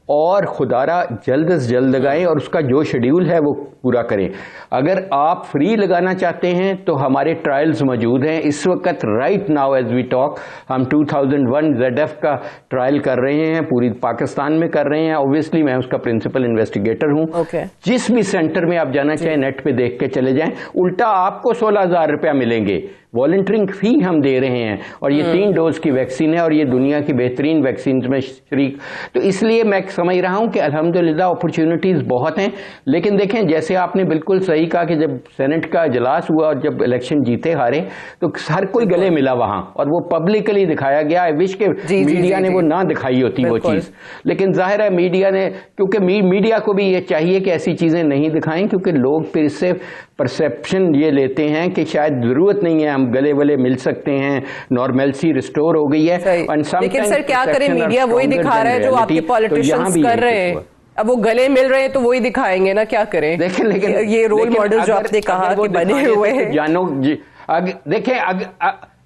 और खुदारा जल्द से जल्द लगाएं, और उसका जो शेड्यूल है वो पूरा करें। अगर आप फ्री लगाना चाहते हैं तो हमारे ट्रायल्स मौजूद हैं इस वक्त, right now as we talk. हम 2001 ZF का ट्रायल कर रहे हैं, पूरी पाकिस्तान में कर रहे हैं। ऑब्वियसली मैं उसका प्रिंसिपल इन्वेस्टिगेटर हूं। जिस भी सेंटर में आप जाना चाहें, नेट पे देख के चले जाएं। उल्टा आपको 16,000 रुपया मिलेंगे, वॉलंटियरिंग फी हम दे रहे हैं, और ये 3 डोज की वैक्सीन है, और ये दुनिया की बेहतरीन वैक्सीन में शरीक। तो इसलिए मैं समझ रहा हूं कि अल्हम्दुलिल्लाह अपॉर्चुनिटीज बहुत हैं। लेकिन देखें, जैसे आपने बिल्कुल सही कहा कि जब सेनेट का इजलास हुआ और जब इलेक्शन जीते हारे, तो हर कोई गले मिला वहां, और वो पब्लिकली दिखाया गया। आई विश के मीडिया ने वो ना दिखाई होती वो चीज, लेकिन जाहिर है मीडिया ने, क्योंकि मीडिया को भी ये चाहिए कि ऐसी चीजें नहीं दिखाएं, क्योंकि लोग फिर इससे परसेप्शन ये लेते हैं कि शायद जरूरत नहीं है, हम गले वले मिल सकते हैं, नॉर्मलसी रिस्टोर हो गई है। लेकिन सर क्या करें, मीडिया वही दिखा रहा है जो आपके पॉलिटिशियंस कर रहे हैं। अब वो गले मिल रहे हैं तो वही दिखाएंगे ना, क्या करें। लेकिन ये रोल मॉडल जो आपने कहा कि बने हुए हैं, जानो देखें,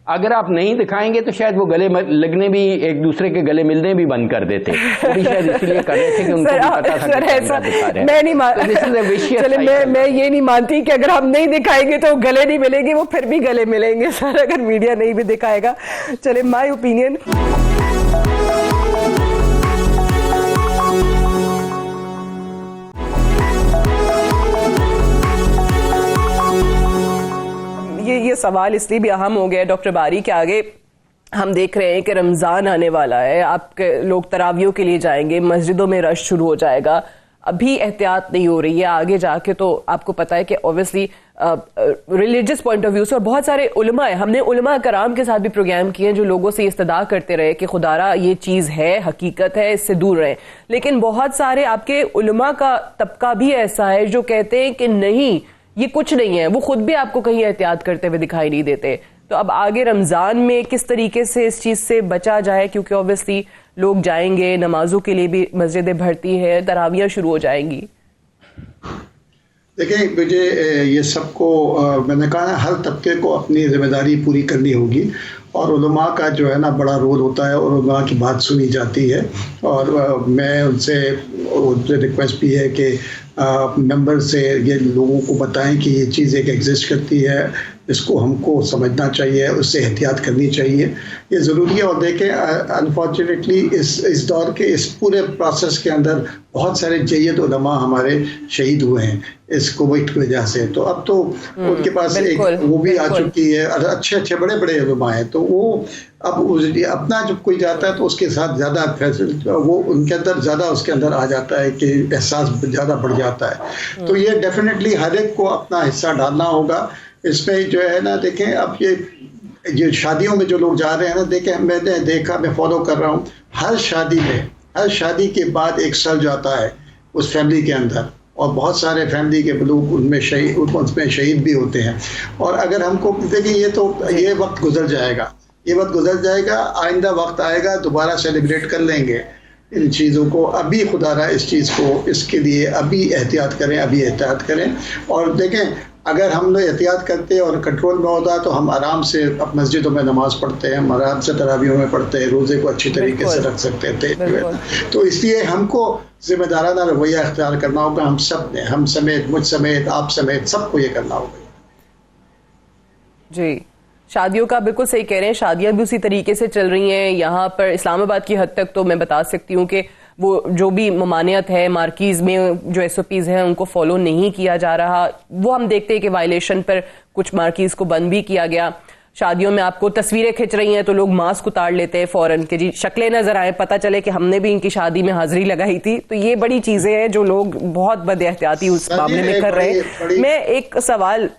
अगर आप नहीं दिखाएंगे तो शायद वो गले लगने भी, एक दूसरे के गले मिलने भी बंद कर देते। वो भी शायद इसलिए कर रहे थे कि उनको भी पता था सर ऐसा मैं नहीं चले मैं ये नहीं मानती कि अगर हम नहीं दिखाएंगे तो गले नहीं मिलेंगे, वो फिर भी गले मिलेंगे सर, अगर मीडिया नहीं भी दिखाएगा। चले, माय ओपिनियन। ये सवाल इसलिए भी अहम हो गया डॉक्टर बारी के आगे हम देख रहे हैं कि रमज़ान आने वाला है, आपके लोग तरावियों के लिए जाएंगे, मस्जिदों में रश शुरू हो जाएगा। अभी एहतियात नहीं हो रही है, आगे जाके तो आपको पता है कि obviously religious point of view से, और बहुत सारे उलमा है, हमने उलमा कराम के साथ भी प्रोग्राम किए हैं जो लोगों से इस्तदा करते रहे कि खुदारा ये चीज़ है, हकीकत है, इससे दूर रहें। लेकिन बहुत सारे आपके उलमा का तबका भी ऐसा है जो कहते हैं कि नहीं, ये कुछ नहीं है, वो खुद भी आपको कहीं एहतियात करते हुए दिखाई नहीं देते। तो अब आगे रमज़ान में किस तरीके से इस चीज़ से बचा जाए, क्योंकि ऑब्वियसली लोग जाएंगे, नमाजों के लिए भी मस्जिदें भरती है, तरावियाँ शुरू हो जाएंगी। देखिए, मुझे ये सबको मैंने कहा ना, हर तबके को अपनी जिम्मेदारी पूरी करनी होगी, और उलमा का जो है ना बड़ा रोल होता है, और उलमा की बात सुनी जाती है। और मैं उनसे रिक्वेस्ट भी है कि मेंबर से ये लोगों को बताएं कि ये चीज़ एक एग्जिस्ट करती है, इसको हमको समझना चाहिए, उससे एहतियात करनी चाहिए, ये ज़रूरी है। और देखें अनफॉर्चुनेटली इस दौर के इस पूरे प्रोसेस के अंदर बहुत सारे जय्यद उलमा हमारे शहीद हुए हैं इस कोविड की वजह से। तो अब तो उनके पास एक वो भी आ चुकी है, अच्छे अच्छे बड़े बड़े उलमा हैं, तो वो अब अपना जब कोई जाता है तो उसके साथ ज़्यादा वो उनके अंदर ज़्यादा उसके अंदर आ जाता है कि एहसास ज़्यादा बढ़ जाता है। तो ये डेफिनेटली हर एक को अपना हिस्सा डालना होगा इसमें जो है ना। देखें अब ये शादियों में जो लोग जा रहे हैं ना, देखें मैंने देखा, मैं फॉलो कर रहा हूँ, हर शादी के बाद एक सर जाता है उस फैमिली के अंदर, और बहुत सारे फैमिली के लोग उनमें शहीद भी होते हैं। और अगर हमको देखें ये वक्त गुजर जाएगा, आइंदा वक्त आएगा, दोबारा सेलिब्रेट कर लेंगे इन चीज़ों को। अभी खुदारा इस चीज़ को, इसके लिए अभी एहतियात करें। और देखें अगर हम लोग एहतियात करते और कंट्रोल में होता तो हम आराम से अब मस्जिदों में नमाज पढ़ते हैं, हम आराम से तरावियों में पढ़ते हैं, रोज़े को अच्छी तरीके से रख सकते थे। तो इसलिए हमको जिम्मेदाराना रवैया अख्तियार करना होगा, हम सब ने, हम समेत, मुझ समेत, आप समेत, सबको ये करना होगा। जी, शादियों का बिल्कुल सही कह रहे हैं, शादियां भी उसी तरीके से चल रही हैं। यहाँ पर इस्लामाबाद की हद तक तो मैं बता सकती हूँ कि वो जो भी ममानियत है, मार्कीज़ में जो SOPs हैं उनको फॉलो नहीं किया जा रहा। वो हम देखते हैं कि वायलेशन पर कुछ मार्कीज़ को बंद भी किया गया। शादियों में आपको तस्वीरें खिंच रही हैं तो लोग मास्क उतार लेते हैं फौरन कि जी शक्लें नजर आए, पता चले कि हमने भी इनकी शादी में हाजिरी लगाई थी। तो ये बड़ी चीजें हैं जो लोग बहुत बदएहतियाती उस मामले में कर रहे हैं। मैं एक सवाल,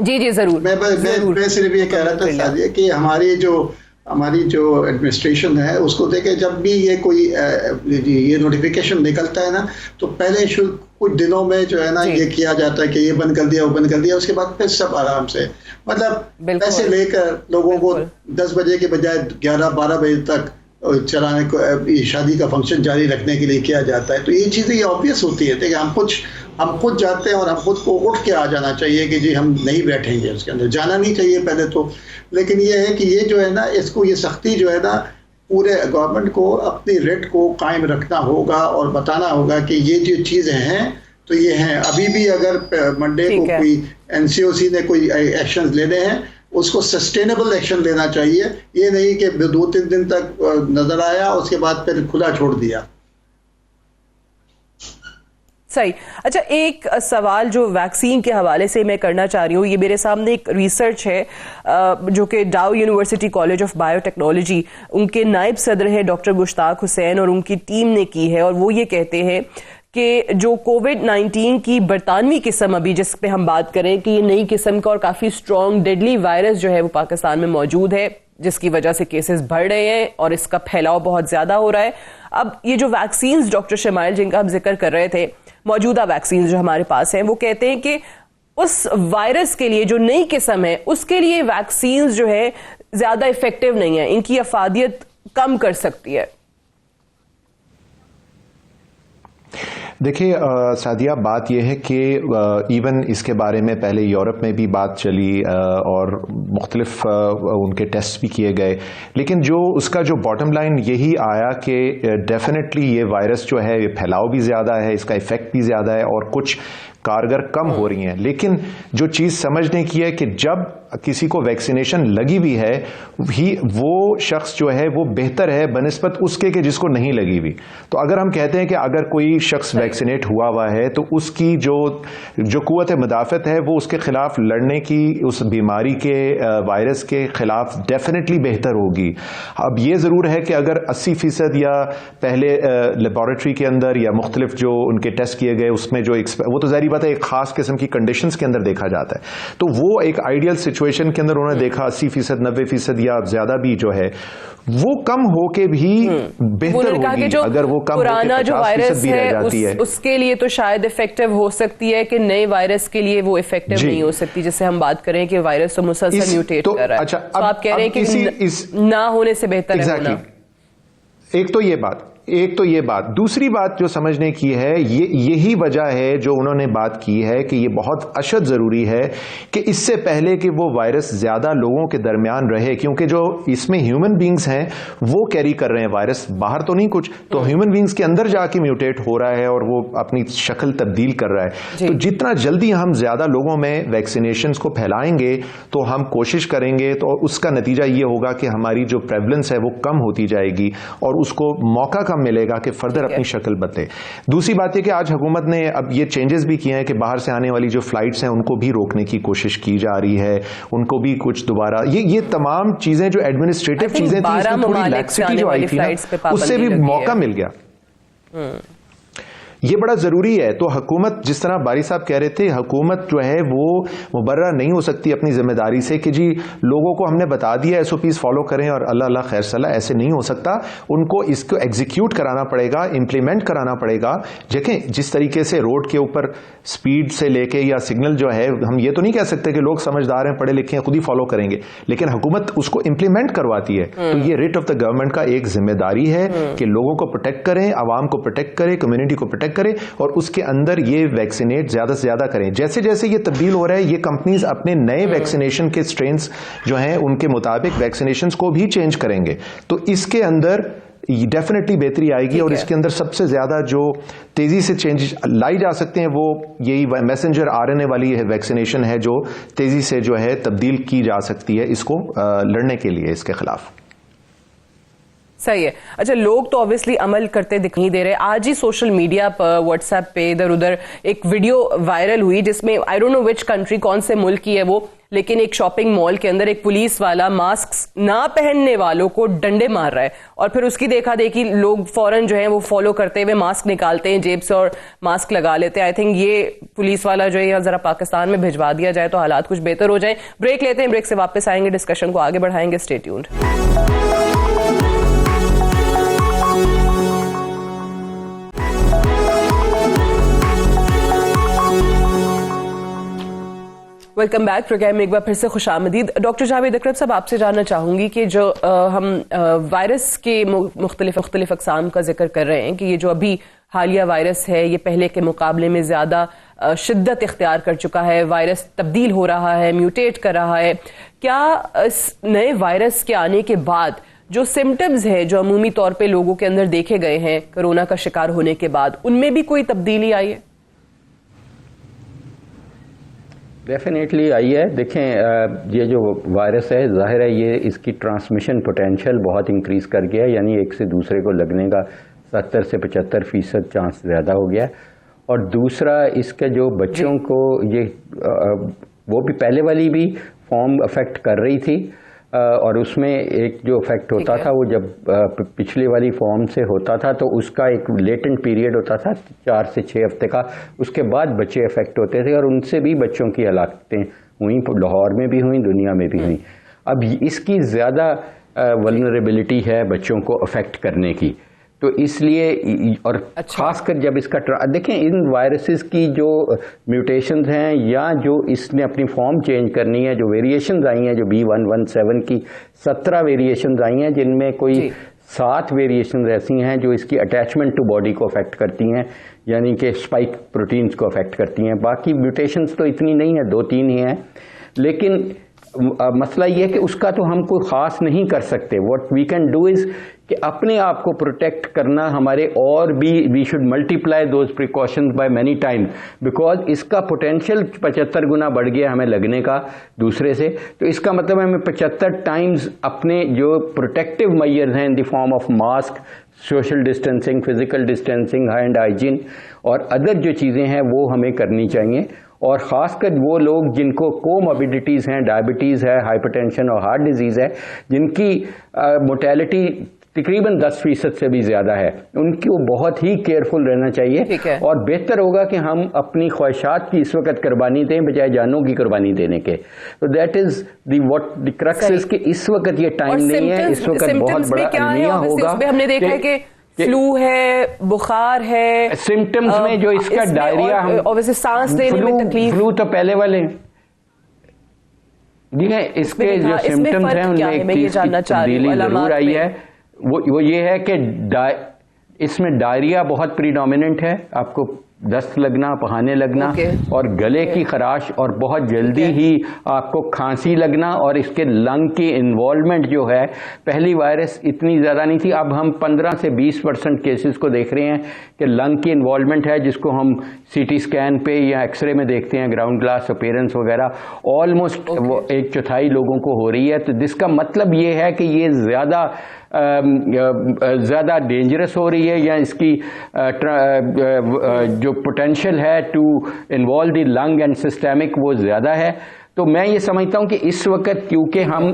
जी जरूर, मैं सिर्फ ये कह रहा था सादिया कि हमारी जो एडमिनिस्ट्रेशन है उसको देखे, जब भी ये कोई ये नोटिफिकेशन निकलता है ना, तो पहले कुछ दिनों में जो है ना ये किया जाता है कि ये बंद कर दिया, वो बंद कर दिया, उसके बाद फिर सब आराम से, मतलब पैसे लेकर लोगों को 10 बजे के बजाय 11-12 बजे तक चलाने को, शादी का फंक्शन जारी रखने के लिए किया जाता है। तो ये चीज़ें ये ऑब्वियस होती है। देखिए हम खुद जाते हैं और हम खुद को उठ के आ जाना चाहिए कि जी हम नहीं बैठेंगे, उसके अंदर जाना नहीं चाहिए पहले तो। लेकिन ये है कि ये जो है ना, इसको ये सख्ती जो है ना, पूरे गवर्नमेंट को अपनी रेट को कायम रखना होगा और बताना होगा कि ये जो चीज़ें हैं तो ये हैं। अभी भी अगर मंडे को कोई NCOC ने कोई एक्शन लेने हैं, उसको सस्टेनेबल एक्शन लेना चाहिए। ये नहीं कि 2-3 दिन तक नजर आया उसके बाद फिर खुला छोड़ दिया। सही। अच्छा, एक सवाल जो वैक्सीन के हवाले से मैं करना चाह रही हूँ, ये मेरे सामने एक रिसर्च है जो कि डाउ यूनिवर्सिटी कॉलेज ऑफ बायोटेक्नोलॉजी, उनके नायब सदर हैं डॉक्टर मुश्ताक हुसैन और उनकी टीम ने की है। और वो ये कहते हैं कि जो कोविड-19 की बरतानवी किस्म, अभी जिस पे हम बात करें कि ये नई किस्म का और काफ़ी स्ट्रॉन्ग डेडली वायरस जो है वो पाकिस्तान में मौजूद है, जिसकी वजह से केसेस बढ़ रहे हैं और इसका फैलाव बहुत ज़्यादा हो रहा है। अब ये जो वैक्सीन डॉक्टर शमाइल जिनका हम जिक्र कर रहे थे, मौजूदा वैक्सीन जो हमारे पास हैं, वो कहते हैं कि उस वायरस के लिए जो नई किस्म है उसके लिए वैक्सीन जो है ज़्यादा इफेक्टिव नहीं है, इनकी अफादियत कम कर सकती है। देखिए सादिया, बात यह है कि इवन इसके बारे में पहले यूरोप में भी बात चली और मुख्तलिफ उनके टेस्ट भी किए गए, लेकिन जो उसका जो बॉटम लाइन यही आया कि डेफिनेटली ये वायरस जो है ये फैलाव भी ज़्यादा है, इसका इफ़ेक्ट भी ज़्यादा है और कुछ कारगर कम हो रही हैं। लेकिन जो चीज़ समझने की है कि जब किसी को वैक्सीनेशन लगी भी है वो शख्स जो है वो बेहतर है बनिस्बत उसके कि जिसको नहीं लगी हुई। तो अगर हम कहते हैं कि अगर कोई शख्स वैक्सीनेट हुआ है तो उसकी जो कुव्वत मुदाफ़त है वो उसके खिलाफ लड़ने की, उस बीमारी के वायरस के खिलाफ डेफिनेटली बेहतर होगी। अब ये ज़रूर है कि अगर 80% या पहले लेबॉरेटरी के अंदर या मुख्तलिफ जो उनके टेस्ट किए गए उसमें जो वो तो ज़ाहिर बात है एक ख़ास किस्म की कंडीशंस के अंदर देखा जाता है, तो वो एक आइडियल सिचुएशन के अंदर उन्होंने देखा 80%, 90% या ज़्यादा भी जो है वो कम होके भी बेहतर होगी। अगर वो कम पुराना जो वायरस है उसके लिए तो शायद इफेक्टिव हो सकती है कि नए वायरस के लिए वो इफेक्टिव नहीं हो सकती, जिससे हम बात करें कि वायरस तो मुसलसल म्यूटेट कर रहा है। अच्छा, तो आप कह रहे हैं कि ना होने से बेहतर है। एक तो ये बात, एक तो ये बात, दूसरी बात जो समझने की है, यही वजह है जो उन्होंने बात की है कि ये बहुत अशद जरूरी है कि इससे पहले कि वो वायरस ज्यादा लोगों के दरमियान रहे, क्योंकि जो इसमें ह्यूमन बींग्स हैं वो कैरी कर रहे हैं वायरस, बाहर तो नहीं कुछ, तो ह्यूमन बींग्स के अंदर जाके म्यूटेट हो रहा है और वो अपनी शक्ल तब्दील कर रहा है। तो जितना जल्दी हम ज्यादा लोगों में वैक्सीनेशन को फैलाएंगे तो हम कोशिश करेंगे, तो उसका नतीजा ये होगा कि हमारी जो प्रेवलेंस है वो कम होती जाएगी और उसको मौका कम मिलेगा कि फर्दर अपनी शक्ल बदले। दूसरी बात यह कि आज हुकूमत ने अब ये चेंजेस भी किए हैं कि बाहर से आने वाली जो फ्लाइट्स हैं उनको भी रोकने की कोशिश की जा रही है, उनको भी कुछ दोबारा ये तमाम चीजें जो एडमिनिस्ट्रेटिव चीजें थी, इसमें थोड़ी लैक्सिटी जो आई थी ना, उससे भी मौका मिल गया। ये बड़ा जरूरी है। तो हुकूमत, जिस तरह बारी साहब कह रहे थे, हुकूमत जो है वो मुबर्रा नहीं हो सकती अपनी जिम्मेदारी से कि जी लोगों को हमने बता दिया एसओपीज फॉलो करें और अल्लाह अल्लाह खैर सलाह, ऐसे नहीं हो सकता। उनको इसको एग्जीक्यूट कराना पड़ेगा, इंप्लीमेंट कराना पड़ेगा। देखें जिस तरीके से रोड के ऊपर स्पीड से लेके या सिग्नल जो है, हम ये तो नहीं कह सकते कि लोग समझदार हैं, पढ़े लिखे हैं, खुद ही फॉलो करेंगे, लेकिन हुकूमत उसको इंप्लीमेंट करवाती है। तो ये रिट ऑफ द गवर्नमेंट का एक जिम्मेदारी है कि लोगों को प्रोटेक्ट करें, आवाम को प्रोटेक्ट करें, कम्युनिटी को प्रोटेक्ट करें और उसके अंदर ये वैक्सीनेट ज्यादा से ज्यादा करें। जैसे जैसे ये तब्दील हो रहा है, ये कंपनीज अपने नए वैक्सीनेशन के स्ट्रेन्स जो हैं उनके मुताबिक वैक्सीनेशन को भी चेंज करेंगे, तो इसके अंदर डेफिनेटली बेहतरी आएगी। और इसके अंदर सबसे ज्यादा जो तेजी से चेंज लाई जा सकते हैं वो यही मैसेंजर आरएनए वाली वैक्सीनेशन है जो तेजी से जो है तब्दील की जा सकती है इसको लड़ने के लिए, इसके खिलाफ। सही है। अच्छा, लोग तो ऑब्वियसली अमल करते दिख नहीं दे रहे। आज ही सोशल मीडिया पर, व्हाट्सएप पे इधर उधर एक वीडियो वायरल हुई जिसमें I don't know which country, कौन से मुल्क की है वो, लेकिन एक शॉपिंग मॉल के अंदर एक पुलिस वाला मास्क ना पहनने वालों को डंडे मार रहा है और फिर उसकी देखा देखी लोग फौरन जो है वो फॉलो करते हुए मास्क निकालते हैं जेब से और मास्क लगा लेते हैं। आई थिंक ये पुलिस वाला जो है जरा पाकिस्तान में भिजवा दिया जाए तो हालात कुछ बेहतर हो जाए। ब्रेक लेते हैं, ब्रेक से वापस आएंगे, डिस्कशन को आगे बढ़ाएंगे। Stay tuned. Welcome back. Program में एक बार फिर से खुशामदीद। डॉक्टर जावेद अकरम साहब, आपसे जानना चाहूंगी कि जो हम वायरस के मुख्तलिफ अक़साम का जिक्र कर रहे हैं कि ये जो अभी हालिया वायरस है ये पहले के मुकाबले में ज़्यादा शिद्दत इख्तियार कर चुका है, वायरस तब्दील हो रहा है, म्यूटेट कर रहा है। क्या इस नए वायरस के आने के बाद जो सिम्टम्स हैं जो अमूमी तौर पे लोगों के अंदर देखे गए हैं कोरोना का शिकार होने के बाद, उनमें भी कोई तब्दीली आई है? डेफिनेटली आई है। देखें, ये जो वायरस है ज़ाहिर है ये इसकी ट्रांसमिशन पोटेंशियल बहुत इंक्रीज़ कर गया है, यानी एक से दूसरे को लगने का 70 से 75% चांस ज़्यादा हो गया है। और दूसरा, इसके जो बच्चों को ये वो भी पहले वाली भी फॉर्म अफेक्ट कर रही थी और उसमें एक जो इफेक्ट होता था वो जब पिछली वाली फॉर्म से होता था तो उसका एक लेटेंट पीरियड होता था 4 से 6 हफ्ते का, उसके बाद बच्चे इफेक्ट होते थे और उनसे भी बच्चों की हलाकतें हुई, लाहौर में भी हुई, दुनिया में भी हुई। अब इसकी ज़्यादा वल्नरेबिलिटी है बच्चों को अफेक्ट करने की, तो इसलिए और खासकर जब इसका देखें इन वायरसेस की जो म्यूटेशंस हैं या जो इसने अपनी फॉर्म चेंज करनी है, जो वेरिएशंस आई हैं, जो B117 की 17 वेरिएशंस आई हैं जिनमें कोई 7 वेरिएशंस ऐसी हैं जो इसकी अटैचमेंट टू बॉडी को अफेक्ट करती हैं, यानी कि स्पाइक प्रोटीन्स को अफेक्ट करती हैं। बाकी म्यूटेशंस तो इतनी नहीं है, 2-3 ही हैं, लेकिन मसला ये है कि उसका तो हम कोई ख़ास नहीं कर सकते। What we can do is कि अपने आप को प्रोटेक्ट करना हमारे, और भी we should multiply those precautions by many times, because इसका पोटेंशियल 75 गुना बढ़ गया हमें लगने का दूसरे से। तो इसका मतलब हमें 75 टाइम्स अपने जो प्रोटेक्टिव मेजर्स हैं in the form of mask, social distancing, physical distancing, hand hygiene और अदर जो चीज़ें हैं वो हमें करनी चाहिए। और ख़ासकर वो लोग जिनको कोमॉर्बिडिटीज़ हैं, डायबिटीज़ है, हाइपरटेंशन और हार्ट डिजीज़ है, जिनकी मोर्टेलिटी तकरीबन 10% से भी ज़्यादा है, उनको बहुत ही केयरफुल रहना चाहिए। और बेहतर होगा कि हम अपनी ख्वाहिशात की इस वक्त कुर्बानी दें बजाय जानों की कुर्बानी देने के। तो that is the what the crux is कि इस वक्त ये टाइम नहीं है, इस वक्त बहुत बड़ा अलमिया होगा। हमने देखा है कि फ्लू है, बुखार है, सिम्टम्स में जो इसका डायरिया, ऑब्वियसली सांस लेने में तकलीफ, फ्लू तो पहले वाले इसके जो सिम्टम्स हैं उनमें एक चीज की तब्दीली जरूर आई है, वो ये है कि इसमें डायरिया बहुत प्रीडोमिनेंट है, आपको दस्त लगना, पहाने लगना और गले की खराश और बहुत जल्दी ही आपको खांसी लगना, और इसके लंग की इन्वॉल्वमेंट जो है, पहली वायरस इतनी ज़्यादा नहीं थी, अब हम 15 से 20% केसेस को देख रहे हैं कि लंग की इन्वॉल्वमेंट है, जिसको हम सीटी स्कैन पे या एक्सरे में देखते हैं, ग्राउंड ग्लास अपीयरेंस वगैरह, ऑलमोस्ट 1/4 लोगों को हो रही है। तो जिसका मतलब ये है कि ये ज़्यादा डेंजरस हो रही है, या इसकी जो पोटेंशियल है to involve the lung and systemic वो ज़्यादा है। तो मैं ये समझता हूं कि इस वक्त क्योंकि हम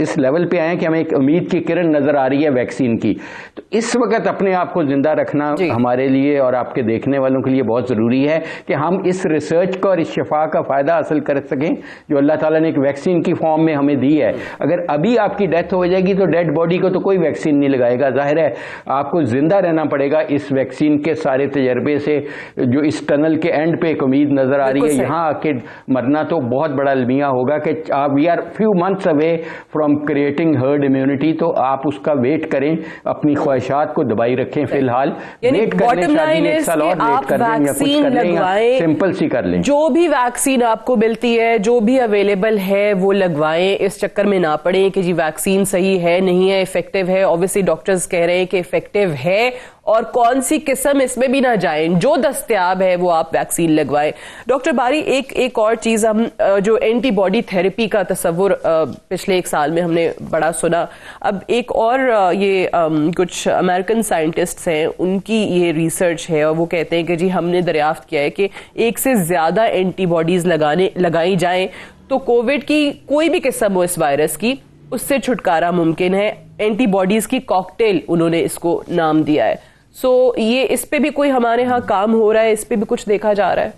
इस लेवल पे आए हैं कि हमें एक उम्मीद की किरण नजर आ रही है वैक्सीन की, तो इस वक्त अपने आप को जिंदा रखना हमारे लिए और आपके देखने वालों के लिए बहुत ज़रूरी है कि हम इस रिसर्च का और इस शफा का फ़ायदा हासिल कर सकें जो अल्लाह ताला ने एक वैक्सीन की फॉर्म में हमें दी है। अगर अभी आपकी डेथ हो जाएगी तो डेड बॉडी को तो कोई वैक्सीन नहीं लगाएगा, जाहिर है आपको जिंदा रहना पड़ेगा इस वैक्सीन के सारे तजर्बे से, जो इस टनल के एंड पे एक उम्मीद नजर आ रही है। यहाँ आके मरना तो बहुत बड़ा अलमिया होगा कि we are few months away from creating herd immunity, तो आप उसका वेट करें, अपनी ख्वाहिशात को दबाई रखें फिलहाल, वेट करने शायद एक साल और वेट कर लें या कुछ कर लें या सिंपल सी कर लें। जो भी वैक्सीन आपको मिलती है, जो भी अवेलेबल है वो लगवाएं, इस चक्कर में ना पड़े कि जी वैक्सीन सही है नहीं है, इफेक्टिव है। ऑब्वियसली डॉक्टर्स कह रहे हैं कि इफेक्टिव है, और कौन सी किस्म इसमें भी ना जाएं, जो दस्तयाब है वो आप वैक्सीन लगवाएं। डॉक्टर बारी, एक और चीज, हम जो एंटीबॉडी थेरेपी का तस्वुर पिछले 1 साल में हमने बड़ा सुना, अब एक और ये कुछ अमेरिकन साइंटिस्ट्स हैं, उनकी ये रिसर्च है और वो कहते हैं कि जी हमने दरियाफ्त किया है कि 1 से ज्यादा एंटीबॉडीज लगाई जाएं तो कोविड की कोई भी किस्म हो इस वायरस की, उससे छुटकारा मुमकिन है। एंटीबॉडीज की कॉकटेल उन्होंने इसको नाम दिया है। सो ये इस पे भी कोई हमारे यहाँ काम हो रहा है, इस पे भी कुछ देखा जा रहा है?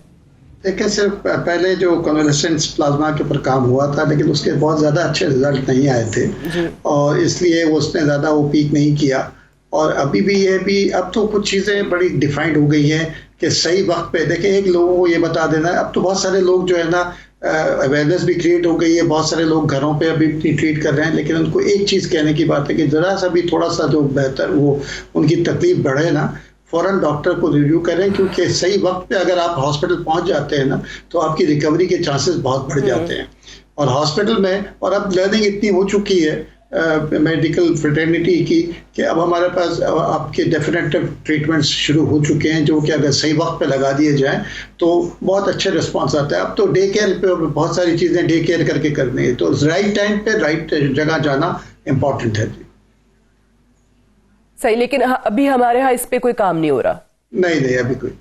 देखिए, सिर्फ पहले जो कन्वालेसेंट प्लाज्मा के ऊपर काम हुआ था, लेकिन उसके बहुत ज़्यादा अच्छे रिजल्ट नहीं आए थे और इसलिए उसने ज़्यादा वो पीक नहीं किया। और अभी भी ये भी अब तो कुछ चीज़ें बड़ी डिफाइंड हो गई हैं कि सही वक्त पे देखें, एक लोगों को ये बता देना है। अब तो बहुत सारे लोग जो है ना, अवेयरनेस भी क्रिएट हो गई है, बहुत सारे लोग घरों पे अभी ट्रीट कर रहे हैं, लेकिन उनको एक चीज़ कहने की बात है कि ज़रा सा भी थोड़ा सा जो बेहतर वो उनकी तकलीफ बढ़े ना, फ़ौरन डॉक्टर को रिव्यू करें, क्योंकि सही वक्त पे अगर आप हॉस्पिटल पहुंच जाते हैं ना तो आपकी रिकवरी के चांसेस बहुत बढ़ जाते हैं। और हॉस्पिटल में, और अब लर्निंग इतनी हो चुकी है मेडिकल फ्रेटर्निटी की कि अब हमारे पास आपके डेफिनेटिव ट्रीटमेंट्स शुरू हो चुके हैं, जो कि अगर सही वक्त पे लगा दिए जाएं तो बहुत अच्छे रिस्पांस आता है। अब तो डे केयर पे बहुत सारी चीज़ें डे केयर करके करनी है, तो राइट टाइम पे राइट जगह जाना इम्पॉर्टेंट है। सही, लेकिन अभी हमारे यहाँ इस पे कोई काम नहीं हो रहा। नहीं, अभी कोई।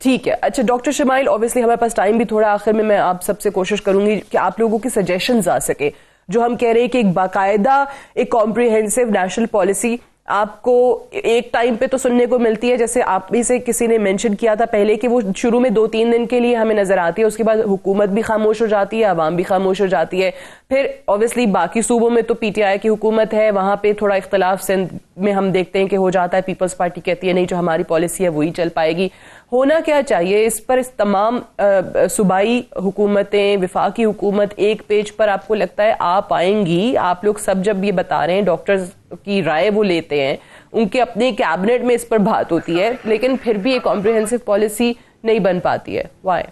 ठीक है। अच्छा डॉक्टर शमाइल, ऑब्वियसली हमारे पास टाइम भी थोड़ा, आखिर में मैं आप सबसे कोशिश करूंगी कि आप लोगों की सजेशंस आ सके, जो हम कह रहे हैं कि एक बाकायदा एक कॉम्प्रिहेंसिव नेशनल पॉलिसी आपको एक टाइम पे तो सुनने को मिलती है, जैसे आप भी से किसी ने मेंशन किया था पहले कि वो शुरू में 2-3 दिन के लिए हमें नजर आती है, उसके बाद हुकूमत भी खामोश हो जाती है, अवाम भी खामोश हो जाती है। फिर ऑब्वियसली बाकी सूबों में तो पीटीआई की हुकूमत है, वहां पे थोड़ा इख्तलाफ सिंध में हम देखते हैं कि हो जाता है, पीपल्स पार्टी कहती है नहीं जो हमारी पॉलिसी है वही चल पाएगी। होना क्या चाहिए इस पर? इस तमाम सूबाई हुकूमतें, विफाकी हुकूमत एक पेज पर आपको लगता है आ पाएंगी? आप लोग सब जब ये बता रहे हैं, डॉक्टर्स की राय वो लेते हैं, उनके अपने कैबिनेट में इस पर बात होती है, लेकिन फिर भी एक कॉम्प्रिहेंसिव पॉलिसी नहीं बन पाती है, व्हाई?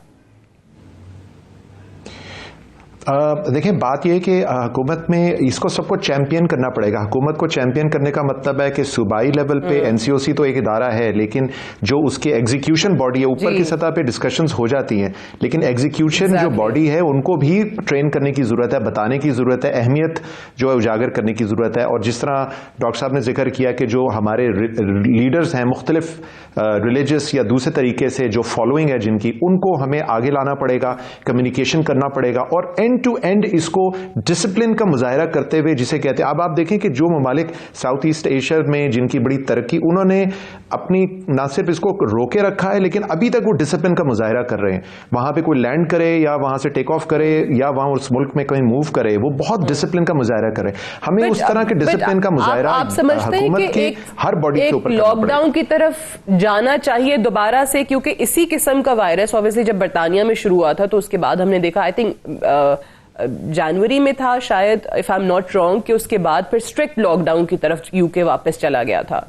देखिए, बात यह है कि हुकूमत में इसको सबको चैंपियन करना पड़ेगा। हुकूमत को चैंपियन करने का मतलब है कि सूबाई लेवल पे एनसीओसी तो एक इदारा है, लेकिन जो उसकी एग्जीक्यूशन बॉडी है, ऊपर की सतह पे डिस्कशंस हो जाती हैं, लेकिन एग्जीक्यूशन जो बॉडी है उनको भी ट्रेन करने की जरूरत है, बताने की जरूरत है, अहमियत जो है उजागर करने की जरूरत है। और जिस तरह डॉक्टर साहब ने जिक्र किया कि जो हमारे लीडर्स हैं मुख्तलिफ रिलीजियस या दूसरे तरीके से जो फॉलोइंग है जिनकी, उनको हमें आगे लाना पड़ेगा, कम्युनिकेशन करना पड़ेगा और एंड टू एंड इसको डिसिप्लिन का मुजाहरा करते हुए, जिसे कहते हैं, अब आप देखें कि जो ममालिक साउथ ईस्ट एशिया में जिनकी बड़ी तरक्की, उन्होंने अपनी ना सिर्फ इसको रोके रखा है, लेकिन अभी तक वो डिसिप्लिन का मुजाहरा कर रहे हैं। वहां पे कोई लैंड करे या वहां से टेक ऑफ करे या वहां उस मुल्क में कहीं मूव करे, वो बहुत डिसिप्लिन का मुजाहरा करे। हमें उस तरह के डिसिप्लिन का मुजाहरा हुकूमत की हर बॉडी के ऊपर लॉकडाउन की तरफ जाना चाहिए दोबारा से, क्योंकि इसी किस्म का वायरस ऑब्वियसली जब बरतानिया में शुरू हुआ था तो उसके बाद हमने देखा, आई थिंक जनवरी में था शायद, if I am not wrong, कि उसके बाद फिर स्ट्रिक्ट लॉकडाउन की तरफ यूके वापस चला गया था।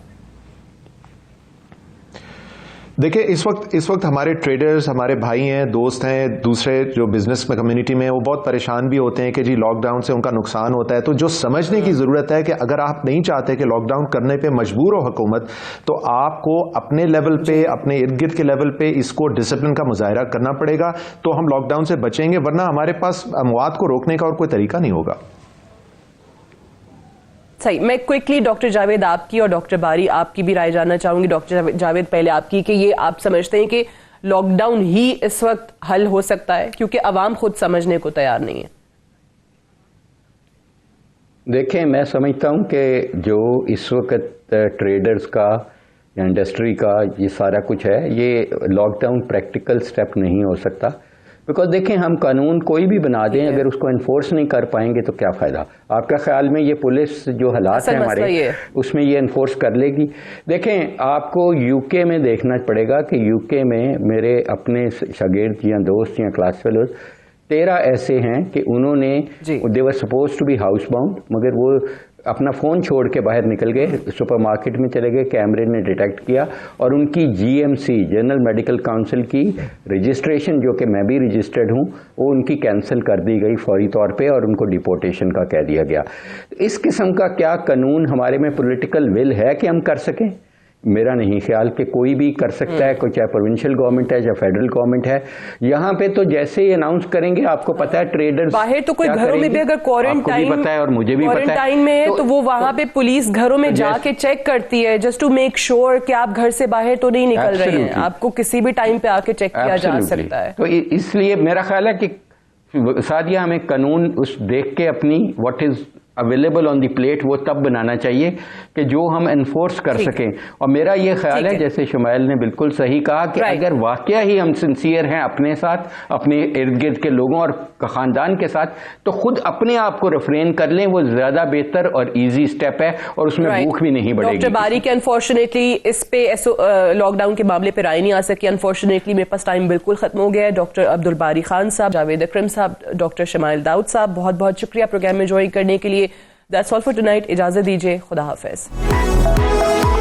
देखिए इस वक्त हमारे ट्रेडर्स, हमारे भाई हैं, दोस्त हैं, दूसरे जो बिजनेस में कम्युनिटी में, वो बहुत परेशान भी होते हैं कि जी लॉकडाउन से उनका नुकसान होता है। तो जो समझने की जरूरत है कि अगर आप नहीं चाहते कि लॉकडाउन करने पे मजबूर हो हुकूमत, तो आपको अपने लेवल पे, अपने इर्द गिर्द के लेवल पे इसको डिसिप्लिन का मुजाहरा करना पड़ेगा, तो हम लॉकडाउन से बचेंगे, वरना हमारे पास अमवात को रोकने का और कोई तरीका नहीं होगा। सही। मैं क्विकली डॉक्टर जावेद आपकी और डॉक्टर बारी आपकी भी राय जानना चाहूंगी। डॉक्टर जावेद पहले आपकी, कि ये आप समझते हैं कि लॉकडाउन ही इस वक्त हल हो सकता है, क्योंकि अवाम खुद समझने को तैयार नहीं है? देखें, मैं समझता हूं कि जो इस वक्त ट्रेडर्स का या इंडस्ट्री का ये सारा कुछ है, ये लॉकडाउन प्रैक्टिकल स्टेप नहीं हो सकता। बिकॉज देखें, हम कानून कोई भी बना दें, अगर उसको इन्फोर्स नहीं कर पाएंगे तो क्या फ़ायदा। आपका ख्याल में ये पुलिस जो हालात हैं हमारे, उसमें ये इन्फोर्स कर लेगी? देखें, आपको यूके में देखना पड़ेगा कि यूके में मेरे अपने शागिर्द या दोस्त या क्लास फेलोज 13 ऐसे हैं कि उन्होंने, they were suppose to be house bound, मगर वो अपना फ़ोन छोड़ के बाहर निकल गए, सुपरमार्केट में चले गए, कैमरे ने डिटेक्ट किया और उनकी जीएमसी, जनरल मेडिकल काउंसिल की रजिस्ट्रेशन, जो कि मैं भी रजिस्टर्ड हूँ, वो उनकी कैंसिल कर दी गई फौरी तौर पे और उनको डिपोर्टेशन का कह दिया गया। इस किस्म का क्या कानून हमारे में पॉलिटिकल विल है कि हम कर सकें? मेरा नहीं ख्याल कि कोई भी कर सकता है, कोई चाहे प्रोविंशियल गवर्नमेंट है या फेडरल गवर्नमेंट है। यहाँ पे तो जैसे ही अनाउंस करेंगे, आपको पता है ट्रेडर्स बाहर तो कोई घरों में भी अगर क्वारंटाइन पता है और मुझे भी पता है में है, तो वो वहां पे पुलिस घरों में जाके चेक करती है, जस्ट टू मेक श्योर कि आप घर से बाहर तो नहीं निकल रहे हैं। आपको किसी भी टाइम पे आके चेक किया जा सकता है। तो इसलिए मेरा ख्याल है कि सादिया, हमें कानून उस देख के अपनी what is available on the plate वो तब बनाना चाहिए कि जो हम एनफोर्स कर सकें। और मेरा ये ख्याल है, जैसे शुमाइल ने बिल्कुल सही कहा, कि अगर वाकया ही हम सिंसियर हैं अपने साथ, अपने इर्द गिर्द के लोगों और खानदान के साथ, तो खुद अपने आप को रिफ्रेन कर लें, वो ज्यादा बेहतर और इजी स्टेप है और उसमें भूख भी नहीं बढ़ेगी। डॉक्टर बारी के अनफॉर्चुनेटली इस पे लॉकडाउन के मामले पे राय नहीं आ सकी। अनफॉर्चुनेटली मेरे पास टाइम बिल्कुल खत्म हो गया है। डॉक्टर अब्दुल बारी खान साहब, जावेद अकरम साहब, डॉक्टर शमाइल दाऊद साहब, बहुत बहुत शुक्रिया प्रोग्राम में ज्वाइन करने के लिए। That's all for tonight. इजाजत दीजिए। खुदा हाफिज।